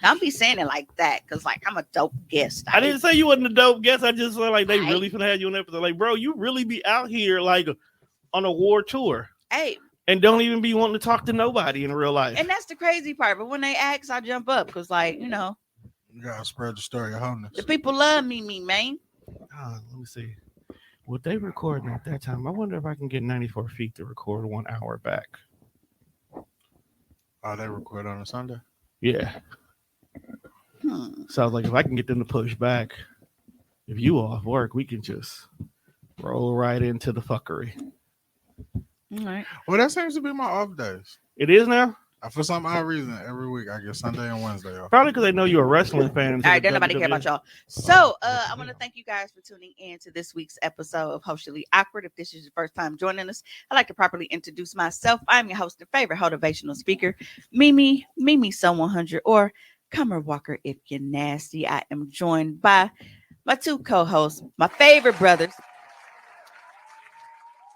Don't be saying it like that, because like I'm a dope guest. I didn't say you wasn't a dope guest. I just feel like they really finna have you on episode. Like, bro, you really be out here like on a war tour. Hey. And don't even be wanting to talk to nobody in real life. And that's the crazy part. But when they ask, I jump up because, like, you know, you gotta spread the story of wholeness. The people love me, man. Let me see. What they recording at that time? I wonder if I can get 94 feet to record 1 hour back. Oh, they record on a Sunday? Yeah. So I was like, if I can get them to push back, if you off work, we can just roll right into the fuckery. All right. Well, that seems to be my off days. It is now? For some odd reason, every week I get Sunday and Wednesday off. Probably because they know you're a wrestling fan. All right, don't nobody care about y'all. So I want to thank you guys for tuning in to this week's episode of Socially Awkward. If this is your first time joining us, I'd like to properly introduce myself. I'm your host and favorite motivational speaker, Mimi So 100, or Comer Walker if you're nasty. I am joined by my two co-hosts, my favorite brothers.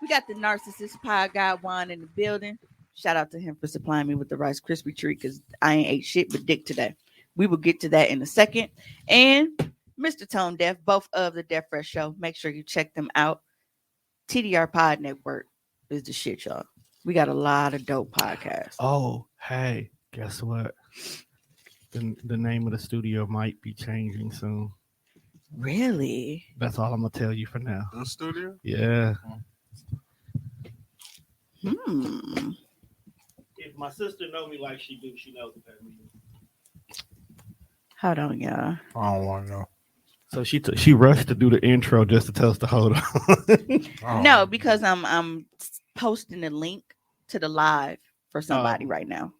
We got the Narcissist Pie Guy Juan in the building. Shout out to him for supplying me with the Rice Krispie treat because I ain't ate shit but dick today. We will get to that in a second. And Mr. Tone Deaf, both of the Deaf Fresh Show. Make sure you check them out. TDR Pod Network is the shit, y'all. We got a lot of dope podcasts. Oh, hey, guess what? The name of the studio might be changing soon. Really? That's all I'm going to tell you for now. The studio? Yeah. If my sister know me like she do, she knows what that means. Hold on, y'all. I don't want to know. So she rushed to do the intro just to tell us to hold on. No, because I'm posting a link to the live for somebody right now.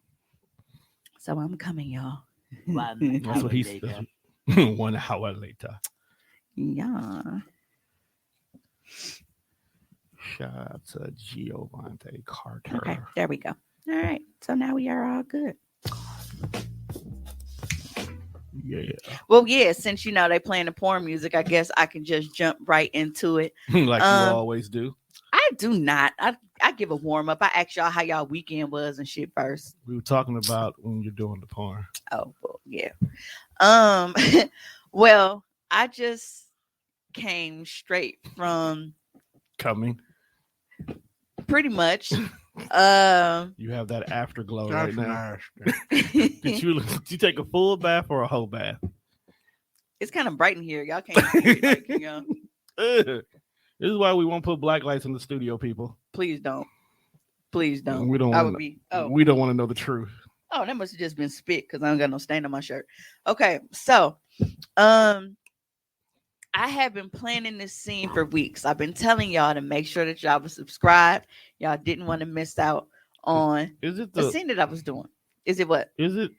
So I'm coming, y'all. That's what he said. 1 hour later. Yeah. Shout out to Giovanni Carter. Okay, there we go. All right, so now we are all good. Yeah. Well, yeah, since you know they playing the porn music, I guess I can just jump right into it. Like you always do. I do not. I give a warm up. I asked y'all how y'all weekend was and shit first. We were talking about when you're doing the porn. Oh, well, yeah. Well, I just came straight from coming. Pretty much. You have that afterglow right now. Did you take a full bath or a whole bath? It's kind of bright in here. Y'all can't see it, you know. This is why we won't put black lights in the studio, people. Please don't. Please don't. We don't want to know the truth. Oh, that must have just been spit because I don't got no stain on my shirt. Okay, so I have been planning this scene for weeks. I've been telling y'all to make sure that y'all was subscribed. Y'all didn't want to miss out on the scene that I was doing. Is it what? Is it?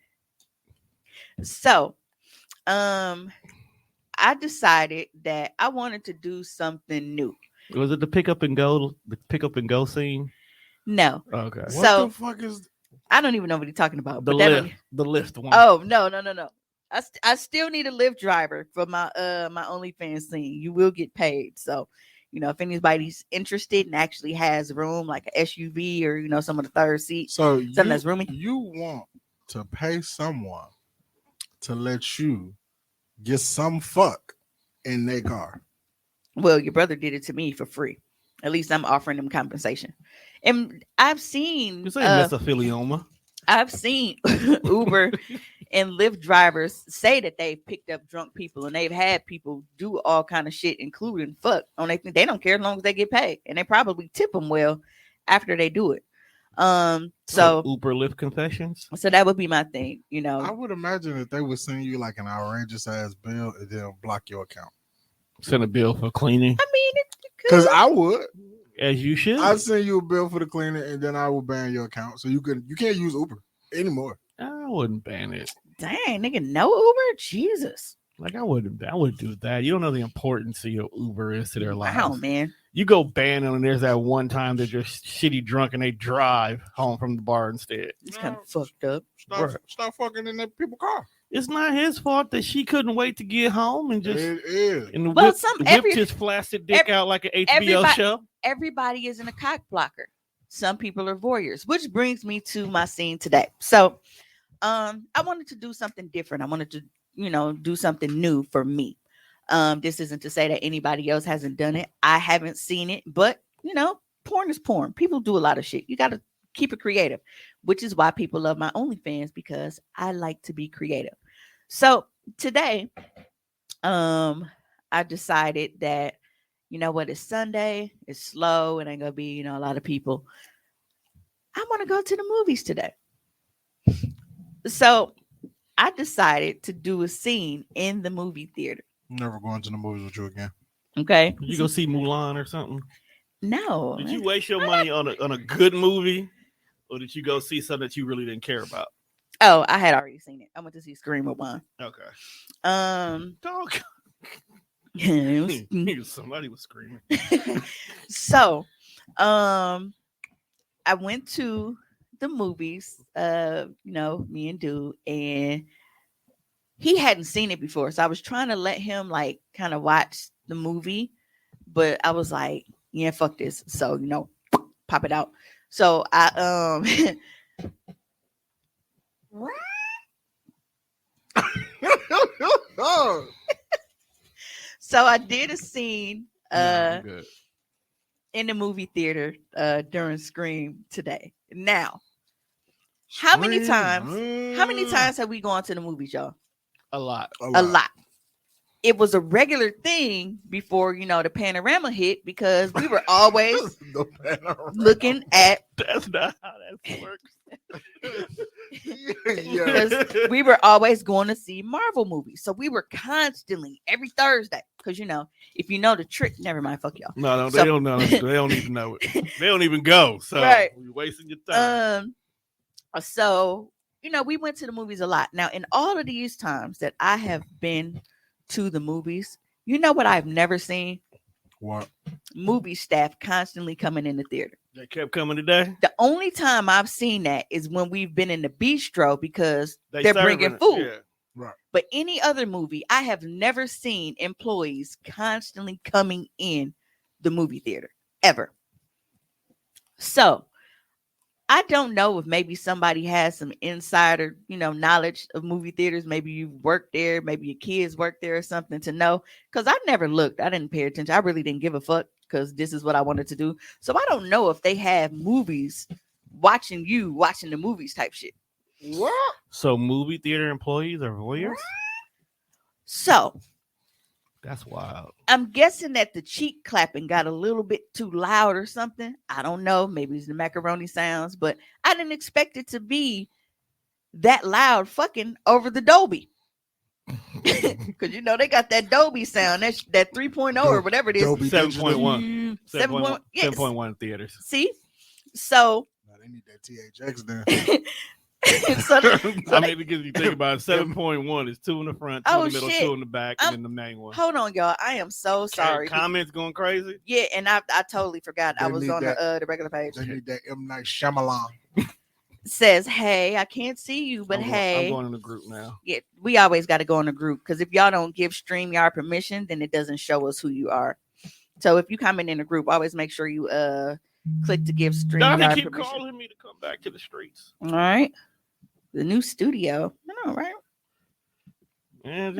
So, I decided that I wanted to do something new. Was it the pick up and go scene? No. Okay. What the fuck is? I don't even know what he's talking about. The lift one. Oh, no. I still need a Lyft driver for my my OnlyFans scene. You will get paid. So, you know, if anybody's interested and actually has room, like an SUV or, you know, some of the third seat. So something that's roomy. You want to pay someone to let you get some fuck in their car. Well, your brother did it to me for free. At least I'm offering him compensation. And I've seen mesothelioma. I've seen Uber and Lyft drivers say that they've picked up drunk people and they've had people do all kind of shit, including fuck. On they don't care as long as they get paid, and they probably tip them well after they do it. So Uber Lyft confessions. So that would be my thing, you know. I would imagine that they would send you like an outrageous ass bill and then block your account. Send a bill for cleaning. I mean, because I would. As you should. I'd send you a bill for the cleaning and then I will ban your account. So you can't use Uber anymore. I wouldn't ban it. Dang, nigga, no Uber? Jesus. Like I wouldn't do that. You don't know the importance of your Uber is to their lives. Wow, man. You go ban them and there's that one time they're just shitty drunk and they drive home from the bar instead. It's kind of fucked up. Stop fucking in that people's car. It's not his fault that she couldn't wait to get home and just it is. And whipped his flaccid dick out like an HBO show. Everybody isn't a cock blocker. Some people are voyeurs, which brings me to my scene today. So I wanted to do something different. I wanted to, do something new for me. This isn't to say that anybody else hasn't done it. I haven't seen it, but porn is porn. People do a lot of shit. You got to keep it creative, which is why people love my OnlyFans, because I like to be creative. So today, I decided that, it's Sunday, it's slow, and ain't gonna be, a lot of people. I want to go to the movies today. So I decided to do a scene in the movie theater. Never going to the movies with you again. Okay. You go see Mulan or something? No. Did you waste your money on a good movie, or did you go see something that you really didn't care about? Oh, I had already seen it. I went to see Scream One. Okay. Dog. Somebody was screaming. So, I went to the movies, me and Dude, and he hadn't seen it before. So I was trying to let him kind of watch the movie, but I was like, yeah, fuck this. So, pop it out. So I, so I did a scene, Good. in the movie theater, during Scream today. Now, how many times have we gone to the movies, y'all? A lot. A lot. It was a regular thing before, the panorama hit, because we were always looking at. That's not how that works. Because we were always going to see Marvel movies. So we were constantly every Thursday. Because, if you know the trick, never mind, fuck y'all. No, they don't know. They don't even know it. They don't even go. So right. You're wasting your time. So, we went to the movies a lot. Now, in all of these times that I have been to the movies, you know what I've never seen? What? Movie staff constantly coming in the theater. They kept coming today. The only time I've seen that is when we've been in the bistro, because they're bringing food. Yeah. Right. But any other movie, I have never seen employees constantly coming in the movie theater ever. So I don't know if maybe somebody has some insider, knowledge of movie theaters. Maybe you worked there, maybe your kids worked there or something to know. Because I never looked. I didn't pay attention. I really didn't give a fuck, because this is what I wanted to do. So I don't know if they have movies watching the movies type shit. What? So movie theater employees are voyeurs? So That's wild. I'm guessing that the cheek clapping got a little bit too loud or something. I don't know. Maybe it's the macaroni sounds, but I didn't expect it to be that loud fucking over the Dolby. Because, they got that Dolby sound, that 3.0 or whatever it is. Dolby 7.1. 7.1. Yes. 7.1 theaters. See? So. Nah, they need that THX then. Because you think about it, 7.1 is 2 in the front, 2 in the middle, shit. 2 in the back, and then the main one. Hold on, y'all. I am so sorry. Comments going crazy? Yeah, and I totally forgot. I was on the regular page. They need that M. Night Shyamalan. Says, hey, I can't see you, but hey. I'm going in the group now. Yeah, we always got to go in a group, because if y'all don't give StreamYard permission, then it doesn't show us who you are. So if you comment in a group, always make sure you click to give StreamYard Donnie keep permission. calling me to come back to the streets. All right. The new studio. I know, right? Yeah,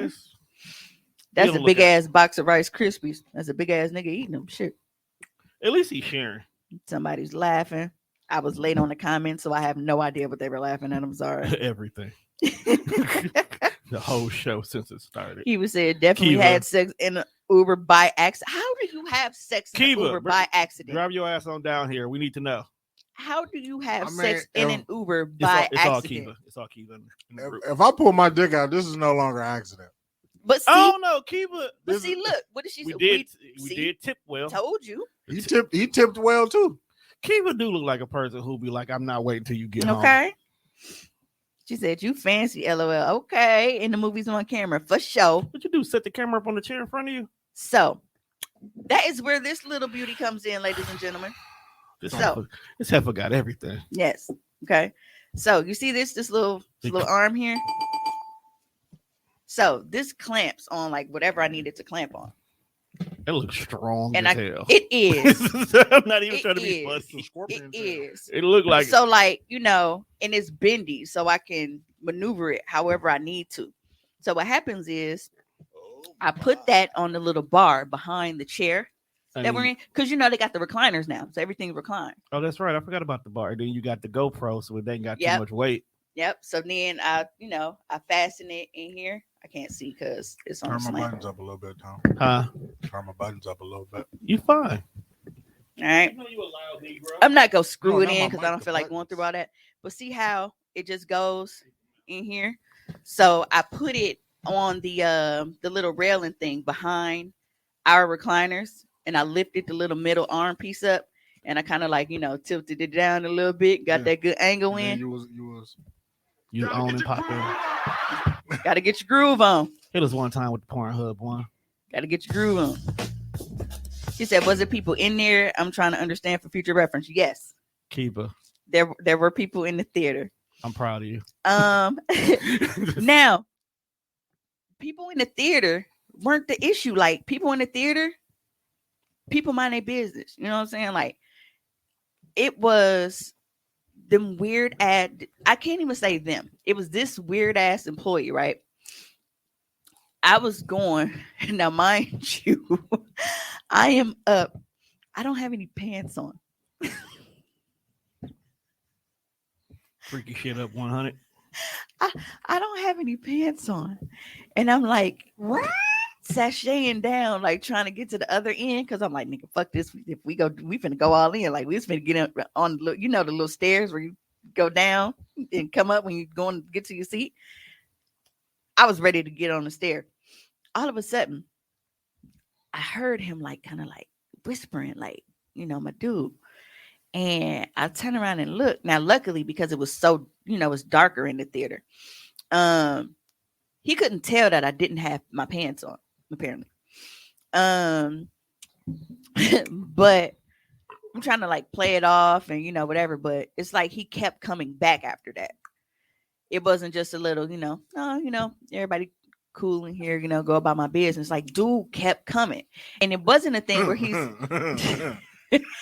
that's a big ass box of Rice Krispies. That's a big ass nigga eating them. Shit. At least he's sharing. Somebody's laughing. I was late on the comments, so I have no idea what they were laughing at. I'm sorry. Everything. The whole show since it started. He was saying definitely Kiva. had sex in an Uber by accident. How do you have sex in Kiva, an Uber by accident? Drive your ass on down here. We need to know. How do you have sex in an Uber It's by all accident? Kiva. It's all Kiva. In the group. If I pull my dick out, this is no longer an accident. But see, Oh no, Kiva. but see, look, what did she We say? we did tip well. Told you. He tipped well too. Kiva do look like a person who'll be like, I'm not waiting till you get home. Okay. She said, you fancy, LOL. Okay. In the movies on camera, for sure. What you do? Set the camera up on the chair in front of you? So that is where this little beauty comes in, ladies and gentlemen. This So- heifer got everything. Yes. Okay. So you see this little arm here? So this clamps on like whatever I needed to clamp on. It looks strong And as hell. it is. I'm not even It trying to be is. fussy. It is. It looked like So like, and it's bendy, so I can, maneuver it however I need to. So what happens is I put that on the little bar behind the chair that we're in, because they got the recliners now, so everything reclined. Oh, that's right. I forgot about the bar. Then you got the GoPro, so it ain't got too Yep. much weight. Yep. So then I fasten it in here. I can't see because it's on Turn my slant. buttons up a little bit, Tom. Huh? Turn my buttons up a little bit. You fine. All right. You allowed me, bro. I'm not gonna screw No, it not in my because I don't mic, feel the like going through buttons. all that. But see how it just goes in here. So I put it on the little railing thing behind our recliners, and I lifted the little middle arm piece up, and I kind of tilted it down a little bit, got Yeah. that good angle And then in. You Gotta own get and your pop in. Got to get your groove on. Hit us one time with the Pornhub one. Got to get your groove on. She said, "Was it people in there?" I'm trying to understand for future reference. Yes, Keeper. there were people in the theater. I'm proud of you. Now, people in the theater weren't the issue. Like, people in the theater, people mind their business. You know what I'm saying? Like, it was them weird ass. I can't even say them. It was this weird ass employee, right? I was going, now mind you, I am up. I don't have any pants on. Freaky shit up 100. I don't have any pants on. And I'm like, what? Sashaying down, like trying to get to the other end, because I'm like, nigga, fuck this. If we finna go all in. Like, we just finna get on the little stairs where you go down and come up when you going to get to your seat. I was ready to get on the stair. All of a sudden, I heard him like kind of like whispering, like, my dude. And I turned around and looked. Now, luckily, because it was so, it's darker in the theater, he couldn't tell that I didn't have my pants on, apparently. But I'm trying to like play it off and whatever. But it's like he kept coming back after that. It wasn't just a little, everybody cool in here, go about my business. Like, dude kept coming, and it wasn't a thing where he's.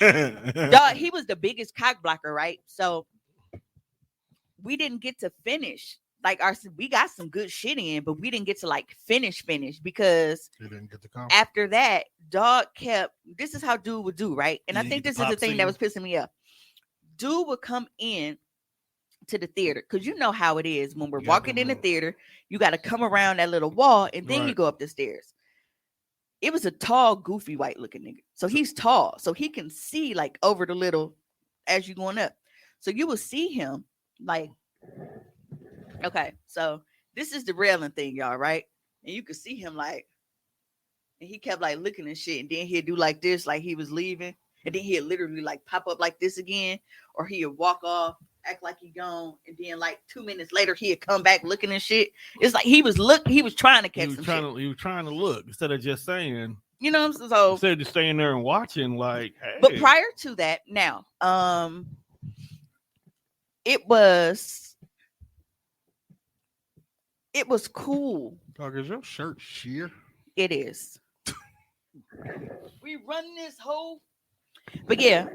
Dog, he was the biggest cock blocker, right? So we didn't get to finish. Like, we got some good shit in, but we didn't get to like finish because You didn't get to come. after that, dog kept. This is how dude would do, right? And Yeah, I think the this is the pop thing scene. that was pissing me off. Dude would come in to the theater, because you know how it is when we're You got walking the in the little- theater. You got to come around that little wall, and then you Right. go up the stairs. It was a tall, goofy, white looking nigga. So he's tall. So he can see like over the little as you going up. So you will see him like, okay, so this is the railing thing, y'all, right? And you could see him like, and he kept like looking and shit. And then he'd do like this, like he was leaving. And then he'd literally like pop up like this again. Or he'd walk off, act like he gone. And then like 2 minutes later, he'd come back looking and shit. It's like he was trying to catch some shit. He was trying to look instead of just saying. You know what I'm saying? So, Instead of just staying there and watching, like, hey. but prior to that, now, it was cool. Dog, is your shirt sheer? It is. We run this whole, but yeah,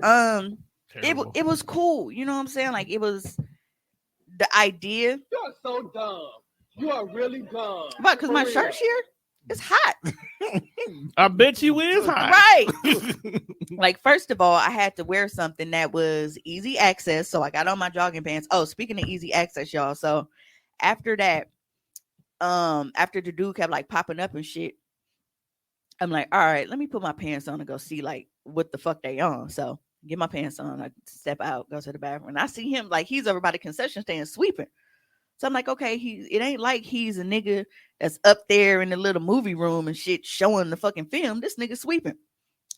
Terrible. it was cool. You know what I'm saying? Like, it was the idea. You are so dumb. You are really dumb. But because my For shirt's real. here, it's hot, I bet you is hot. right? Like, first of all, I had to wear something that was easy access, so I got on my jogging pants. Oh, speaking of easy access, y'all. So after that, after the dude kept like popping up and shit, I'm like, all right, let me put my pants on and go see like what the fuck they on. So get my pants on, I step out, go to the bathroom, and I see him like he's over by the concession stand sweeping. So I'm like, okay, it ain't like he's a nigga that's up there in the little movie room and shit showing the fucking film. This nigga sweeping.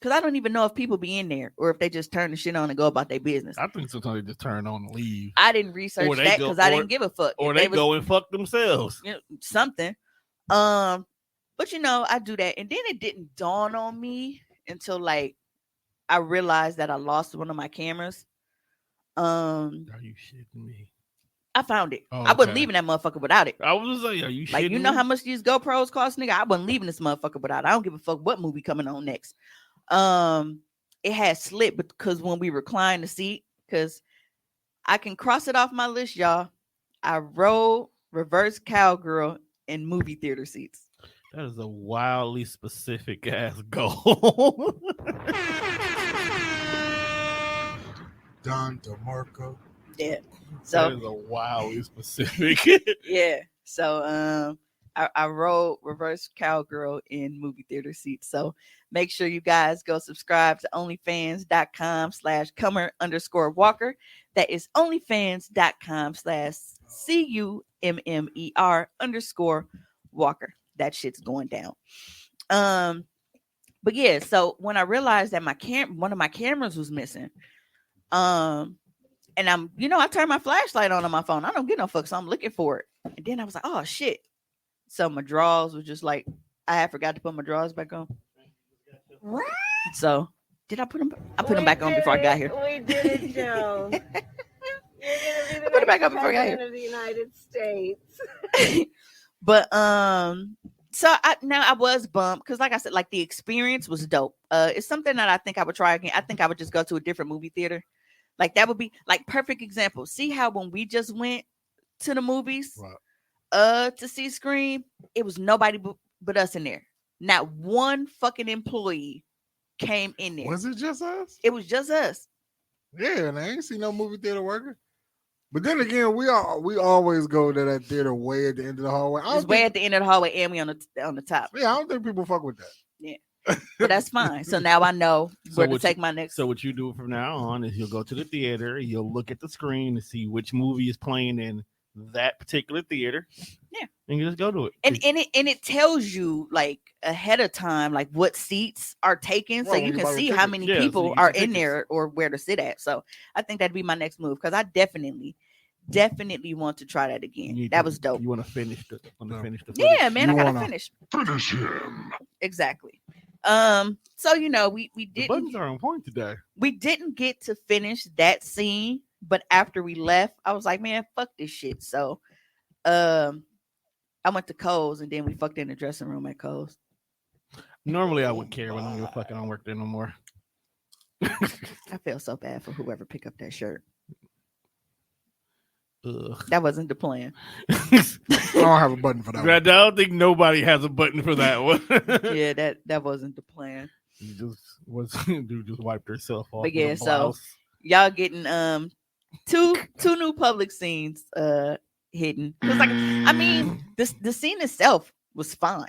Cause I don't even know if people be in there or if they just turn the shit on and go about their business. I think sometimes they just turn on and leave. I didn't research Or they that go- because I or- didn't give a fuck. Or If they was, go and fuck themselves. something. But I do that. And then it didn't dawn on me until like I realized that I lost one of my cameras. Are you shitting me? I found it. Oh, I wasn't okay. leaving that motherfucker without it. I was like, are you shitting Like, you know me? how much these GoPros cost, nigga? I wasn't leaving this motherfucker without it. I don't give a fuck what movie coming on next. It had slipped because when we reclined the seat, because I can cross it off my list, y'all. I rode reverse cowgirl in movie theater seats. That is a wildly specific ass goal. Don DeMarco. Yeah. That So is a wildly specific. yeah. So I wrote reverse cowgirl in movie theater seats. So make sure you guys go subscribe to onlyfans.com/cummer_walker. That is onlyfans.com/CUMMER_walker. That shit's going down. But yeah, so when I realized that one of my cameras was missing, and I turned my flashlight on my phone. I don't get no fuck, so I'm looking for it. And then I was like, oh shit. So my drawers was just like, I had forgot to put my drawers back on. So did I put them? I put them back on before I got here. We did it, Joe. You're gonna be the Put it back next up before I got here. president of the United States. But so I was bummed because, like I said, like the experience was dope. It's something that I think I would try again. I think I would just go to a different movie theater. Like that would be like perfect example. See how when we just went to the movies, Right. to see Scream, it was nobody but us in there. Not one fucking employee came in there. Was it just us? It was just us. Yeah, and I ain't see no movie theater worker. But then again, we always go to that theater way at the end of the hallway. It's way at the end of the hallway, and we on the top. Yeah, I don't think people fuck with that. But that's fine. So now I know where to what take my next. So what you do from now on is you'll go to the theater, you'll look at the screen to see which movie is playing in that particular theater. Yeah. And you just go to it. And it tells you like ahead of time like what seats are taken, so Right, you when you can buy your see how ticket. many Yeah, so people you get are your in tickets. there or where to sit at. So I think that'd be my next move because I definitely want to try that You again. need That to- was dope. You want to finish the Yeah. footage. Yeah, man, You I gotta wanna- finish. Finish him. Exactly. So we The didn't buttons are on point today. we didn't get to finish that scene, but after we left, I was like, man, fuck this shit. So I went to Kohl's and then we fucked in the dressing room at Kohl's. Normally I would care, but I don't give a fuck. I don't work there no more. I feel so bad for whoever picked up that shirt. Ugh. That wasn't the plan. I don't have a button for that I one. don't think nobody has a button for that one. Yeah, that wasn't the plan. You dude just wiped herself off. But with a yeah, so- blouse. Y'all getting two new public scenes hidden. It's like, I mean, the scene itself was fine.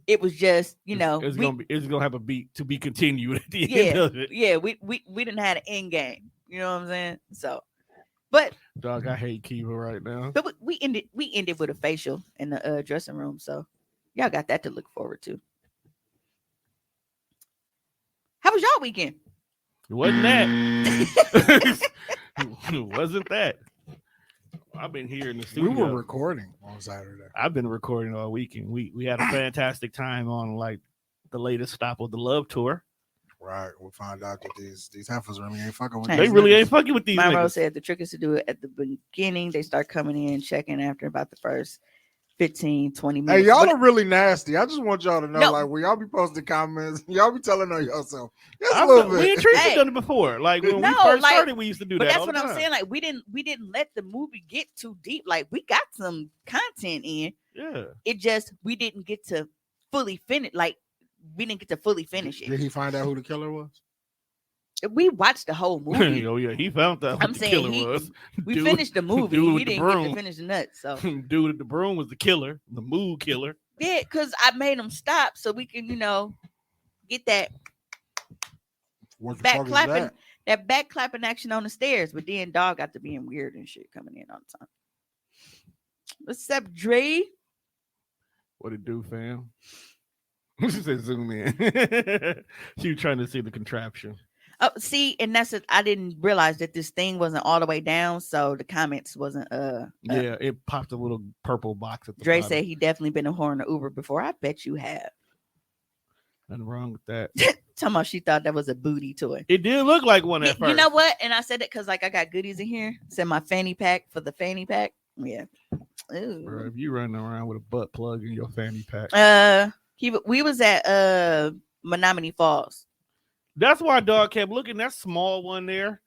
It was just, it's gonna have a beat to be continued at the end yeah, of it. yeah, we didn't have an end game. You know what I'm saying? So, but Dog, I hate Kiva right now. we ended with a facial in the dressing room. So y'all got that to look forward to. How was y'all weekend? It wasn't that. It wasn't that. I've been here in the We studio. were recording on Saturday. I've been recording all weekend. We had a fantastic time on like the latest stop of the Love Tour. Right. We found out that these heifers really ain't fucking with Hey, They these really niggas. ain't fucking with these Monroe niggas. said the trick is to do it at the beginning. They start coming in, checking after about the first 15, 20 minutes. Hey, y'all But- are really nasty. I just want y'all to know, No. like, when y'all be posting comments, y'all be telling on yourself. Just a I've little done- me bit. and Teresa Hey. done it before. Like when we No, first like- started, we used to do but that. that's all what the I'm time. saying. Like we didn't let the movie get too deep. Like we got some content in. Yeah. It just we didn't get to fully finish. Like we didn't get to fully finish Did it. he find out who the killer was? We watched the whole movie. Oh yeah, he found out I'm what the saying killer he- was. We Dude- finished the movie. dude with We the didn't get broom. to finish the nuts. So Dude at the broom was the killer, the mood killer. yeah, because I made them stop so we can get that What the back fuck is clapping. that? That back clapping action on the stairs, but then dog got to being weird and shit coming in all the time. What's up, Dre? What it do, fam? She said zoom in. She was trying to see the contraption. Oh, see, and that's it. I didn't realize that this thing wasn't all the way down, so the comments wasn't. Yeah, it popped a little purple box at the Dre bottom. said he definitely been a whore in the Uber before. I bet you have. Nothing wrong with that. Talking about she thought that was a booty toy. It did look like one at You first. know what? And I said it because like I got goodies in here. Said my fanny pack for the fanny pack. Yeah. Ooh. Bro, if you running around with a butt plug in your fanny pack, We was at Menominee Falls. that's why dog kept looking. That small one there,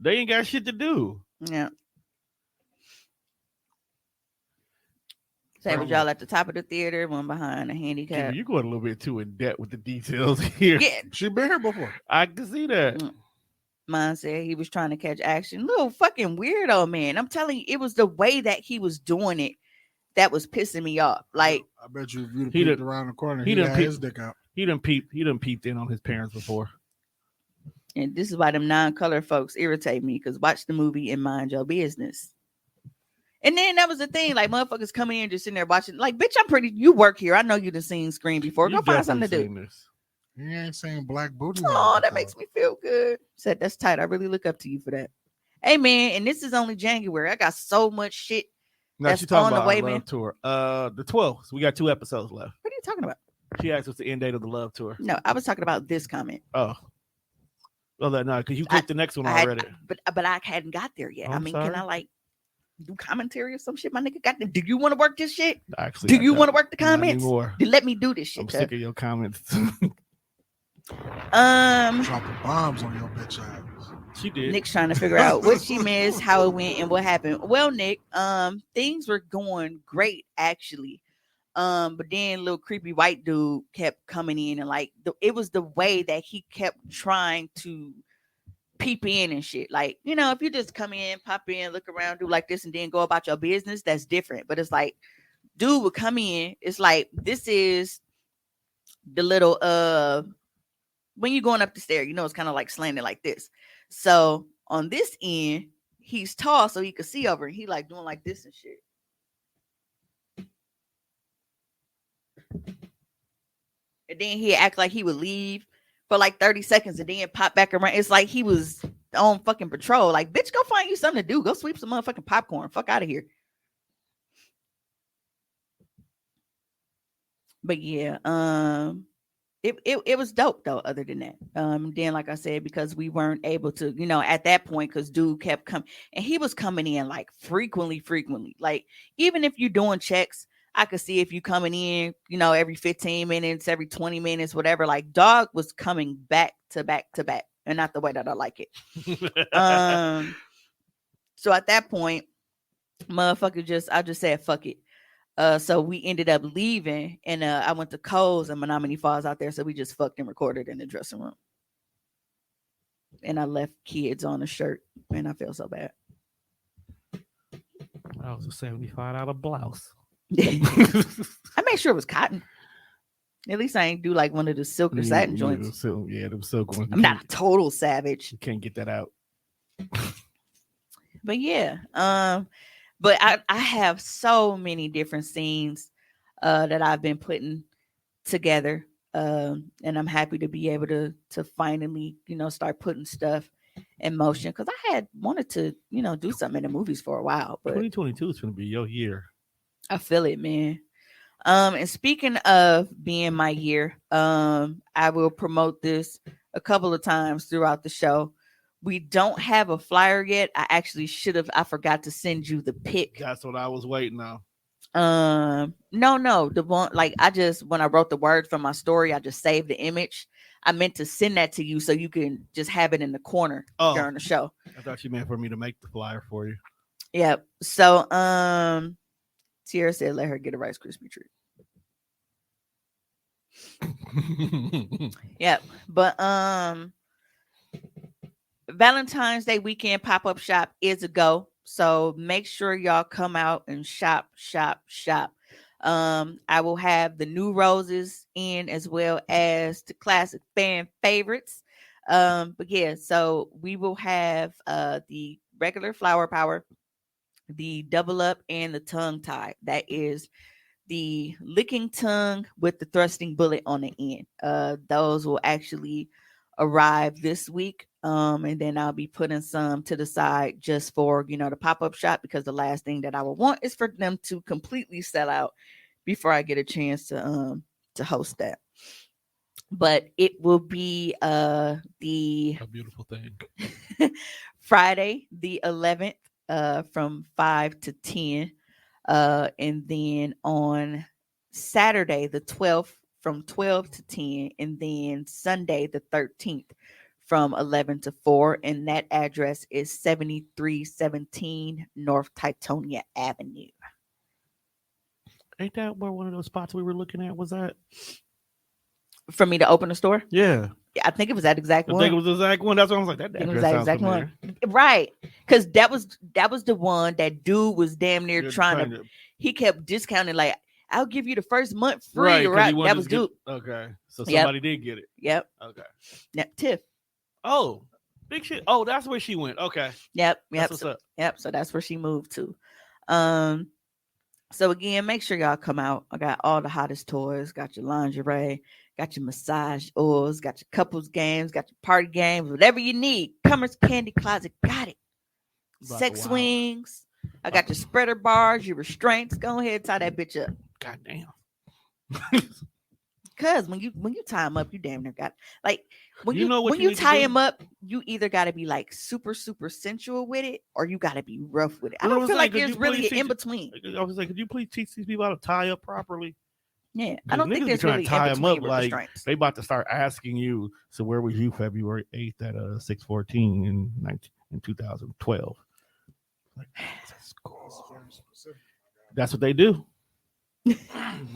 they ain't got shit to do. Yeah. Say was y'all at the top of the theater, one behind a Kiva, handicap. you're going a little bit too in depth with the details here. Yeah, She been here before. I can see that. mine said he was trying to catch action. Little fucking weirdo, man. I'm telling you, it was the way that he was doing it that was pissing me off. Like, I bet you if you'd have He peeked done- around the corner, he he done had peeked- his dick out. He done peeped in on his parents before. and this is why them non-color folks irritate me, because watch the movie and mind your business. And then that was the thing, like motherfuckers coming in just sitting there watching, like, bitch, you work here. I know you done seen Scream before. Go You find something to definitely do. seen this. He ain't seen Black Booty. Oh, that makes me feel good. Said that's tight. I really look up to you for that. Hey man, and this is only January. I got so much shit. Now That's she's talking on the about way, our man. love tour. The 12th. So we got 2 episodes left. What are you talking about? She asked what's the end date of the love tour. No, I was talking about this comment. Oh. Well, that no, because you clicked the next one I had- already. but I hadn't got there yet. I I'm mean, sorry. can I like do commentary or some shit? My nigga got there. Do you want to work this shit? Actually, Do you want to work the Not comments? anymore. Then let me do this shit. I'm cuz. sick of your comments. Dropping bombs on your bitch ass. She did. Nick's trying to figure out what she missed, how it went, and what happened. Well, Nick, things were going great actually. But then little creepy white dude kept coming in, and like it was the way that he kept trying to peep in and shit. Like, you know, if you just come in, pop in, look around, do like this, and then go about your business, that's different. But it's like, dude would come in. It's like this is the little when you're going up the stair, you know, it's kind of like slanted like this. So on this end, he's tall, so he could see over, and he like doing like this and shit. And then he'd act like he would leave for like 30 seconds and then pop back around. It's like he was on fucking patrol. Like, bitch, go find you something to do. Go sweep some motherfucking popcorn. Fuck out of here. But yeah, it was dope though. Other than that, then like I said, because we weren't able to, you know, at that point, because dude kept coming, and he was coming in like frequently. Like, even if you're doing checks, I could see if you coming in, you know, every 15 minutes, every 20 minutes, whatever. Like, dog was coming back to back to back, and not the way that I like it. So at that point, motherfucker, I just said fuck it. So we ended up leaving, and I went to Cole's and Menominee Falls out there, so we just fucked and recorded in the dressing room. And I left kids on the shirt, and I feel so bad. That was a $75 blouse. I made sure it was cotton. At least I ain't do like one of the silk or satin joints. Them silk ones. I'm not a total savage, You can't get that out. but yeah. But I have so many different scenes that I've been putting together, and I'm happy to be able to finally, you know, start putting stuff in motion, because I had wanted to, you know, do something in the movies for a while, but 2022 is going to be your year. I feel it, man. And speaking of being my year, I will promote this a couple of times throughout the show. We don't have a flyer yet. I actually should have. I forgot to send you the pic. That's what I was waiting on. No, the one, like, when I wrote the word from my story, I just saved the image. I meant to send that to you so you can just have it in the corner during the show. I thought you meant for me to make the flyer for you. Yep. So, Tierra said, let her get a Rice Krispie treat. Yep. But Valentine's Day weekend pop-up shop is a go. So make sure y'all come out and shop. I will have the new roses in, as well as the classic fan favorites. But yeah, so we will have the regular flower power, the double up, and the tongue tie. That is the licking tongue with the thrusting bullet on the end. Those will actually arrive this week. And then I'll be putting some to the side just for, you know, the pop-up shop, because the last thing that I would want is for them to completely sell out before I get a chance to host that. But it will be a beautiful thing. Friday the 11th from 5 to 10, and then on Saturday the 12th from 12 to 10, and then Sunday the 13th from 11 to 4, and that address is 7317 North Titonia Avenue. Ain't that where one of those spots we were looking at was at? For me to open a store. Yeah. Yeah, I think it was that exact I one. think it was the exact one. That's what I was like, that I think it address was that sounds exact familiar. one. Right. Because that was the one that dude was damn near You're trying to. He kept discounting, like, I'll give you the first month free. Right, 'cause he Right. wanted That to was get- dude. Okay. So Yep. somebody did get it. Yep. Okay. Yep. Tiff. Oh, big shit. Oh, that's where she went. Okay. Yep. That's Yep. what's So, up. yep. So that's where she moved to. So again, make sure y'all come out. I got all the hottest toys. Got your lingerie. Got your massage oils. Got your couples games. Got your party games. Whatever you need. Commerce Candy Closet got it. Sex Wow. swings. I got your spreader bars. Your restraints. Go ahead, tie that bitch up. God damn. Cause when you tie them up, you damn near got like when You you know what when you you need to tie do? them up, you either got to be like super sensual with it, or you got to be rough with it. I Well, I don't was feel like, like could there's you really please an in teach- between. I was like, could you please teach these people how to tie up properly? Yeah, I 'Cause don't niggas think be there's trying really to tie in 'em between up with like restraints. they about to start asking you. So where were you February 8th at 6:14 in 2012? Like, that's cool. That's what they do.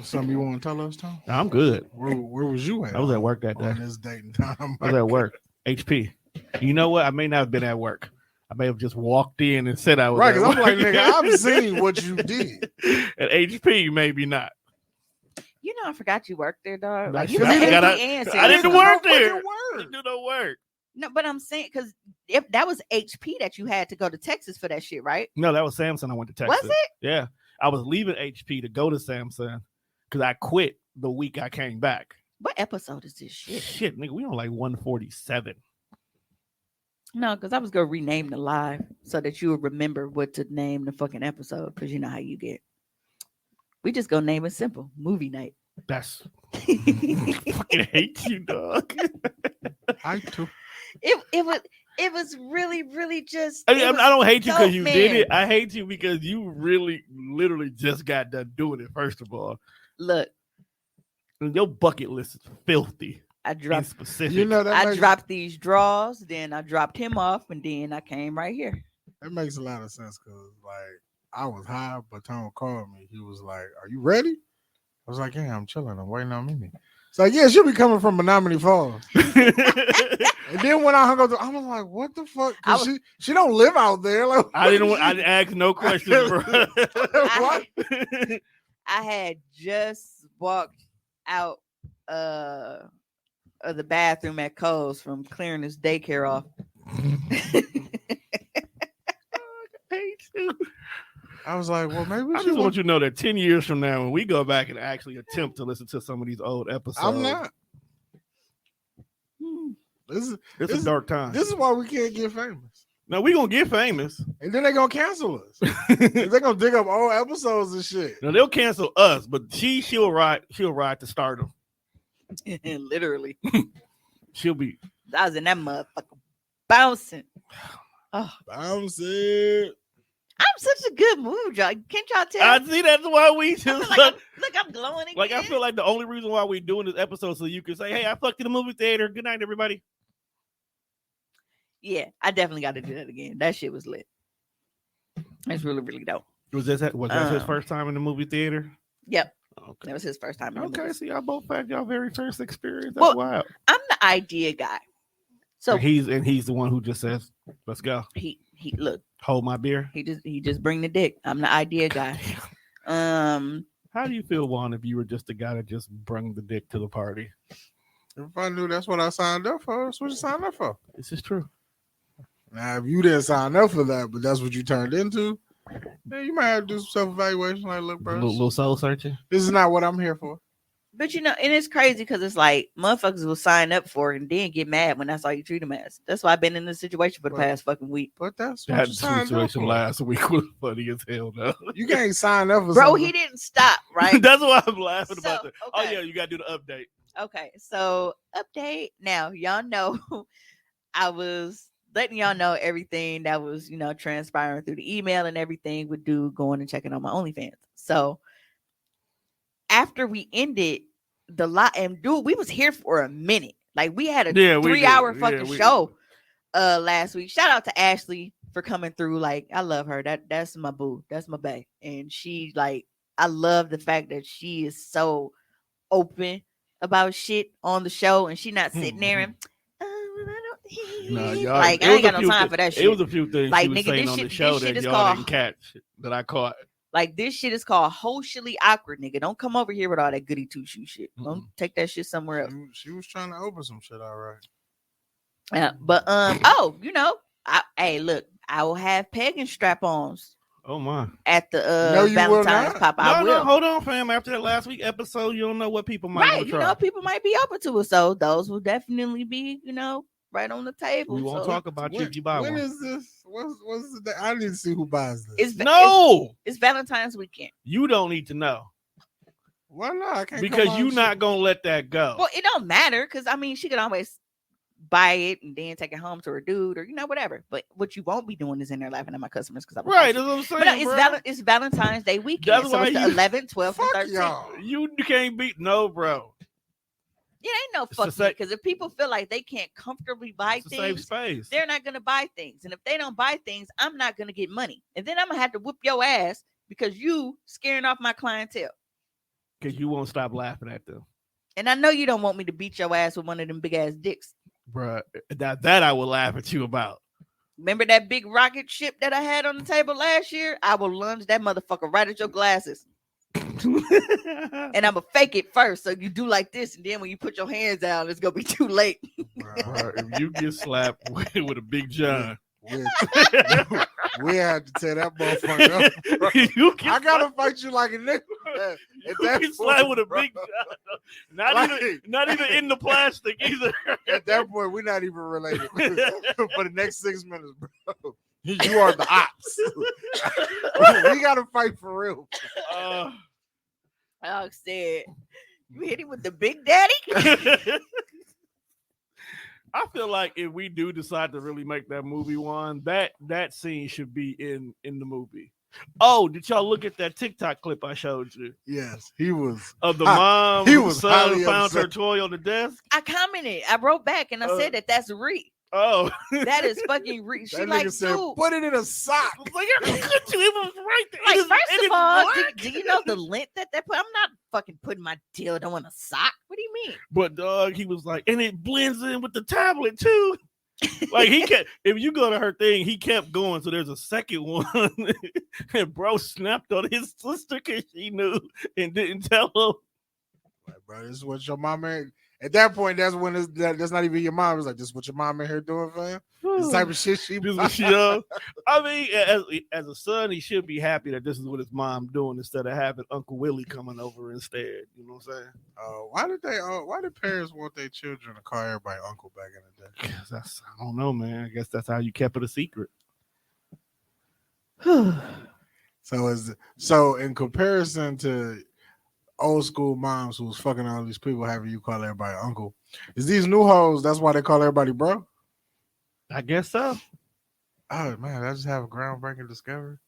Something you want to tell us, Tom? I'm good. Where was you at? I was at work that day. on this date and time. I was at work. HP. You know what? I may not have been at work. I may have just walked in and said I was Right, at because I'm like, work. nigga, I've seen what you did. At HP, maybe not. You know, I forgot you worked there, dog. Like, Like, you shit, know, I gotta- HP and I didn't Samsung. work No there. fucking I word. didn't do no work. No, but I'm saying because if that was HP that you had to go to Texas for that shit, right? No, that was Samsung. I went to Texas. Was it? Yeah. I was leaving HP to go to Samsung because I quit the week I came back. What episode is this shit? Shit, nigga, we on like 147. No, because I was gonna rename the live so that you would remember what to name the fucking episode. Because you know how you get. We just gonna name it simple. Movie night. That's fucking hate you, dog. I too. It was really just. I don't hate you because you did man. it. I hate you because you really, literally just got done doing it. First of all, Look, and your bucket list is filthy. I In dropped. specific, You know that I makes, dropped these draws, then I dropped him off, and then I came right here. that makes a lot of sense because like I was high, but Tom called me. He was like, "Are you ready?" I was like, "Yeah, I'm chilling. I'm waiting on Mimi." It's like, "Yeah, she'll be coming from Menominee Falls." And then when I hung up, I was like, "What the fuck?" 'Cause she don't live out there. Like, I didn't ask no questions, bro. What? I had just walked out of the bathroom at Cole's from clearing his daycare off. Hate you. I was like, "Well, maybe I she just want won't." you to know that 10 years from now, when we go back and actually attempt to listen to some of these old episodes, I'm not. Hmm. This It's this- a dark time. is why we can't get famous. No, we gonna get famous. And then they're gonna cancel us. They're gonna dig up old episodes and shit. No, they'll cancel us, but she'll ride to stardom. Literally, She'll be I was in that motherfucker bouncing. Oh, Bounce it. I'm such a good mood, y'all. Can't y'all tell? I see that's why we I feel just like I'm glowing again. like I feel like the only reason why we're doing this episode so you can say, "Hey, I fucked in the movie theater. Good night, everybody." Yeah, I definitely got to do that again. That shit was lit. It's really dope. Was that his Um, first time in the movie theater? Yep, Okay. that was his first time. In the Okay, movie. so y'all both had y'all very first experience. That's Well, wild. I'm the idea guy. So He's the one who just says, "Let's go. he look, Hold my beer." he just bring the dick. I'm the idea guy. How do you feel, Juan, if you were just the guy that just brung the dick to the party? If I knew that's what I signed up for, that's what you signed up for. This is true. Now, if you didn't sign up for that, but that's what you turned into, then you might have to do some self-evaluation. Like, look, A bro, little soul searching. this is not what I'm here for. But you know, and it's crazy because it's like motherfuckers will sign up for it and then get mad when that's all you treat them as. That's why I've been in this situation for the Right. past fucking week. But that's what That you signed up situation for. last week was funny as hell, though. You can't sign up for Bro, something. he didn't stop, right? That's why I'm laughing about So, that. Oh okay. yeah, you gotta do the update. Okay, so update now. Y'all know I was letting y'all know everything that was, transpiring through the email and everything with dude going and checking on my OnlyFans. So after we ended the lot, and dude, we was here for a minute. Like we had a Yeah, we 3-hour did. fucking we show last week. Shout out to Ashley for coming through. Like I love her. That's my boo. That's my bae. And she like I love the fact that she is so open about shit on the show, and she not sitting there and No, y'all, like it I ain't was got a no few time thi- for that It shit. was a few things Like, she was nigga, saying this on shit- the show this shit that is y'all called- didn't catch that I caught. Like, this shit is called socially awkward, nigga. Don't come over here with all that goody two shoe shit. Don't take that shit somewhere else. She was trying to open some shit, all right. Yeah, but hey, look, I will have pagan strap-ons Oh my! at the No, you will Valentine's not. pop. I No, will. hold on, fam. After that last week episode, you don't know what people might Right, want you to try. know, people might be open to it, so those will definitely be, right on the table. We won't so. talk about you if you buy when one. is this? What's the day? I need to see who buys this. It's No, it's Valentine's weekend. you don't need to know Why not? I can't because come you're on not shit. gonna let that go. Well, it don't matter because I mean, she could always buy it and then take it home to her dude or whatever. But what you won't be doing is in there laughing at my customers because I'm Right, that's what I'm But saying, no, bro. it's Valentine's Day weekend, That's so why it's the you- 11th, 12th, and Fuck 13th. y'all. You can't beat no, bro. It ain't no the fuck same- because if people feel like they can't comfortably buy It's the same things, space. they're not gonna buy things. And if they don't buy things, I'm not gonna get money. And then I'm gonna have to whoop your ass because you scaring off my clientele. Because you won't stop laughing at them, And I know you don't want me to beat your ass with one of them big ass dicks. bro. That I will laugh at you about. Remember that big rocket ship that I had on the table last year? I will lunge that motherfucker right at your glasses. And I'm gonna fake it first. So you do like this, and then when you put your hands out, it's gonna be too late. Bruh, Bro, if you get slapped with a big John, we had to tear that motherfucker up. bro. you get I gotta fight you like a nigga. At you that get slapped point, with a bro. big John. Not Like- even in the plastic either. At that point, we're not even related. For the next 6 minutes, bro. You are the ops. We gotta fight for real. Alex said, "You hit him with the big daddy." I feel like if we do decide to really make that movie one, that scene should be in the movie. Oh, did y'all look at that TikTok clip I showed you Yes, he was. of the mom he whose was son highly found her upset. toy on the desk? I commented. I wrote back and I said that's Ree. Oh, That is fucking Ree. She That like, nigga said, dude. put it in a sock. like how could you? It was right there. Like, It is- first it of is all, black. do you know the length that they put? I'm not fucking putting my dildo in a sock. What do you mean? But dog, he was like, and it blends in with the tablet too. Like he kept, if you go to her thing, he kept going. So there's a second one, and bro snapped on his sister because she knew and didn't tell him. Like, bro, this is what your mom ain't. At that point, that's when that's not even your mom. It's like, this is what your mom in here doing, fam. This type of shit she. This was young. I mean, as a son, he should be happy that this is what his mom doing instead of having Uncle Willie coming over instead. You know what I'm saying? Why did parents want their children to call everybody uncle back in the day? 'Cause I don't know, man. I guess that's how you kept it a secret. So in comparison to old school moms who was fucking all these people, having you call everybody uncle, is these new hoes? That's why they call everybody bro. I guess so. Oh man, I just have a groundbreaking discovery.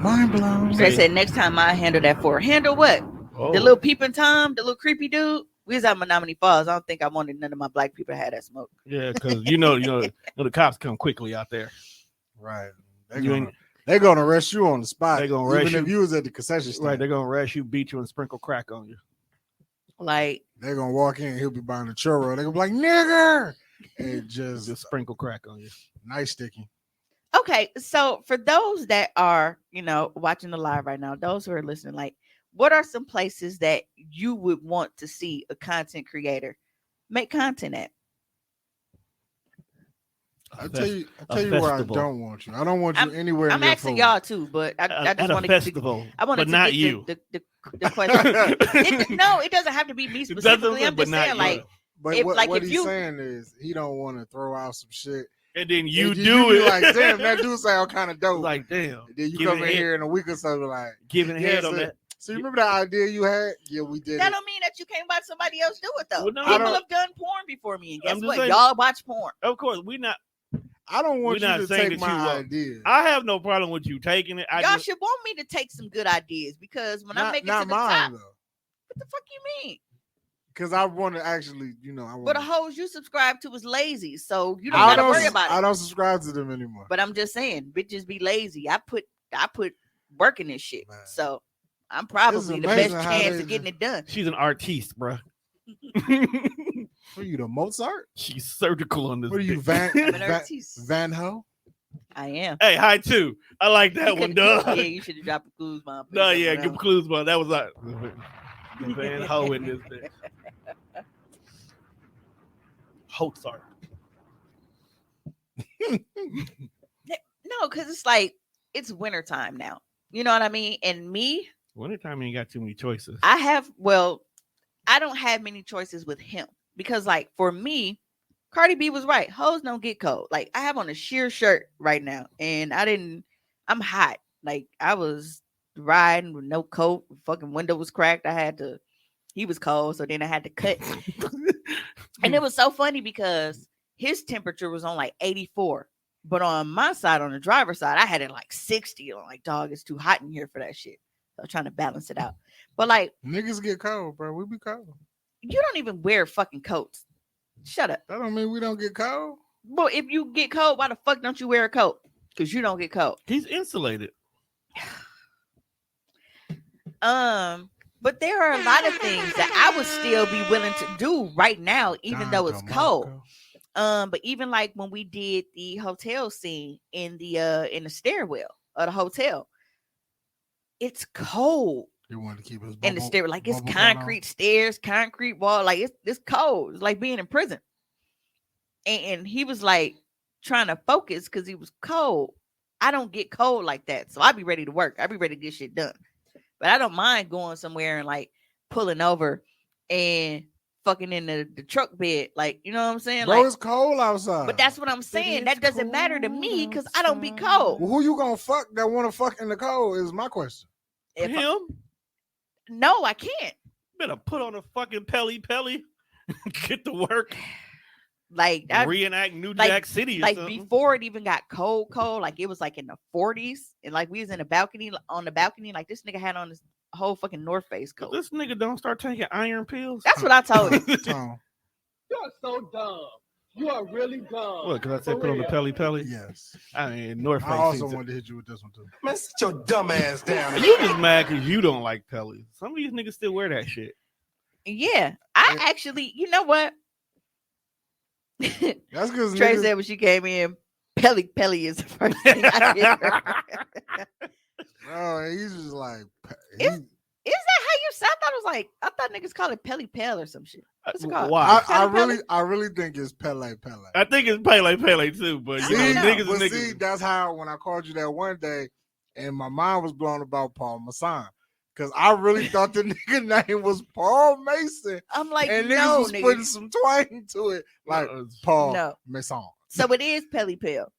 Mind blown. They said next time I handle that for handle what? Oh. The little peeping Tom, the little creepy dude. We was at Menominee Falls. I don't think I wanted none of my black people to have that smoke. Yeah, because you know, the cops come quickly out there. Right. You They're gonna arrest you on the spot. They gonna arrest even if you. you was at the concession stand. Right, they're gonna arrest you, beat you, and sprinkle crack on you. Like, They're gonna walk in, he'll be buying a churro. They're gonna be like, nigger. And Just just sprinkle crack on you. nice sticky. okay, so for those that are, watching the live right now, those who are listening, like, what are some places that you would want to see a content creator make content at? I tell you a where I festival. don't want you. I don't want you anywhere. I'm near asking food. y'all too, but I At just a want to festival, I wanted but to not get you. the question. No, it doesn't have to be me It doesn't specifically. say, I'm but just not saying, you. like, But If- what, like, what if he's you- saying is he don't want to throw out some shit. And then you And do be it like, damn, that dude sound kind of dope. like, damn. And then you giving come in head- here in a week or so, like, giving yeah, head on so- that. So you remember that idea you had? Yeah, we did that it. don't mean that you can't watch somebody else do it though. Well, no, I People don't- have done porn before me, and guess I'm just what? saying- Y'all watch porn. Of course, we not. I don't want We're you not to saying take that you my won't. idea. I have no problem with you taking it. I Y'all just, should want me to take some good ideas because when I make it to not the mine top, though, what the fuck you mean? because I want to actually, I want. But the hoes you subscribe to is lazy, so you I don't gotta worry about I it. don't subscribe to them anymore. But I'm just saying, bitches be lazy. I put I put work in this shit. Man. So I'm probably the best amazing how chance they of getting it done. She's an artiste, bro. What are you, the Mozart? She's surgical on this. What are you, bitch. I'm an Van artiste. Van Ho? I am. Hey, hi too. I like that You one, could've- dog. Yeah, you should have dropped the clues, mom. No, yeah, good clues, but that was like Van Ho in this bitch. Mozart. No, because it's like it's wintertime now. You know what I mean? And me, Wintertime ain't got too many choices. I don't have many choices with him because, like, for me, Cardi B was right. Hoes don't get cold. Like, I have on a sheer shirt right now, and I'm hot. Like, I was riding with no coat. Fucking window was cracked. He was cold, so then I had to cut. And it was so funny because his temperature was on like 84. But on my side, on the driver's side, I had it like 60. I'm like, dog, it's too hot in here for that shit. So I'm trying to balance it out. But like, Niggas get cold, bro. We be cold. you don't even wear fucking coats. Shut up. That don't mean we don't get cold. Well, if you get cold, why the fuck don't you wear a coat? Because you don't get cold. He's insulated. But there are a lot of things that I would still be willing to do right now, even though it's cold. But even like when we did the hotel scene in the stairwell of the hotel, it's cold You want to keep his in the stairwell. Like it's bubble going on? concrete stairs, concrete wall. Like it's cold. It's like being in prison. And he was like trying to focus because he was cold. I don't get cold like that. So I'll be ready to work. I'll be ready to get shit done. But I don't mind going somewhere and like pulling over and fucking in the truck bed. Like, you know what I'm saying? Bro, Like, it's cold outside. but that's what I'm saying. That is doesn't matter to me cold because I don't be outside. cold. Well, who you gonna fuck that want to fuck in the cold is my question. If I- Him? no, I can't. Better put on a fucking Pelly. Get to work. Like I, Reenact New like- Jack City or like something. before it even got cold, like it was like in the 40s, and like we was in a balcony on the balcony, like this nigga had on this whole fucking North Face coat. This nigga don't start taking iron pills. That's what I told him. Tone, You are so dumb. You are really dumb. What? Because I said For put on the real. Pelly. yes. I mean, North Face. I also seems- wanted to hit you with this one too. Man, sit your dumb ass down. You just mad because you don't like Pelly. Some of these niggas still wear that shit. Yeah, I actually, you know what? That's because Trey said when she came in, Pelly is the first thing I hear. oh, he's just like, Is that how you said? I thought niggas call it Pelly Pell or some shit. What's it called? Why? I really think it's Pele. I think it's Pele too, but you I know, don't know. niggas but and niggas. see, that's how when I called you that one day, and my mind was blown about Paul Masson. Because I really thought the nigga name was Paul Mason. I'm like, And niggas no, was putting nigga. some twang to it. Like No, Paul No. Mason. So it is Pelly Pell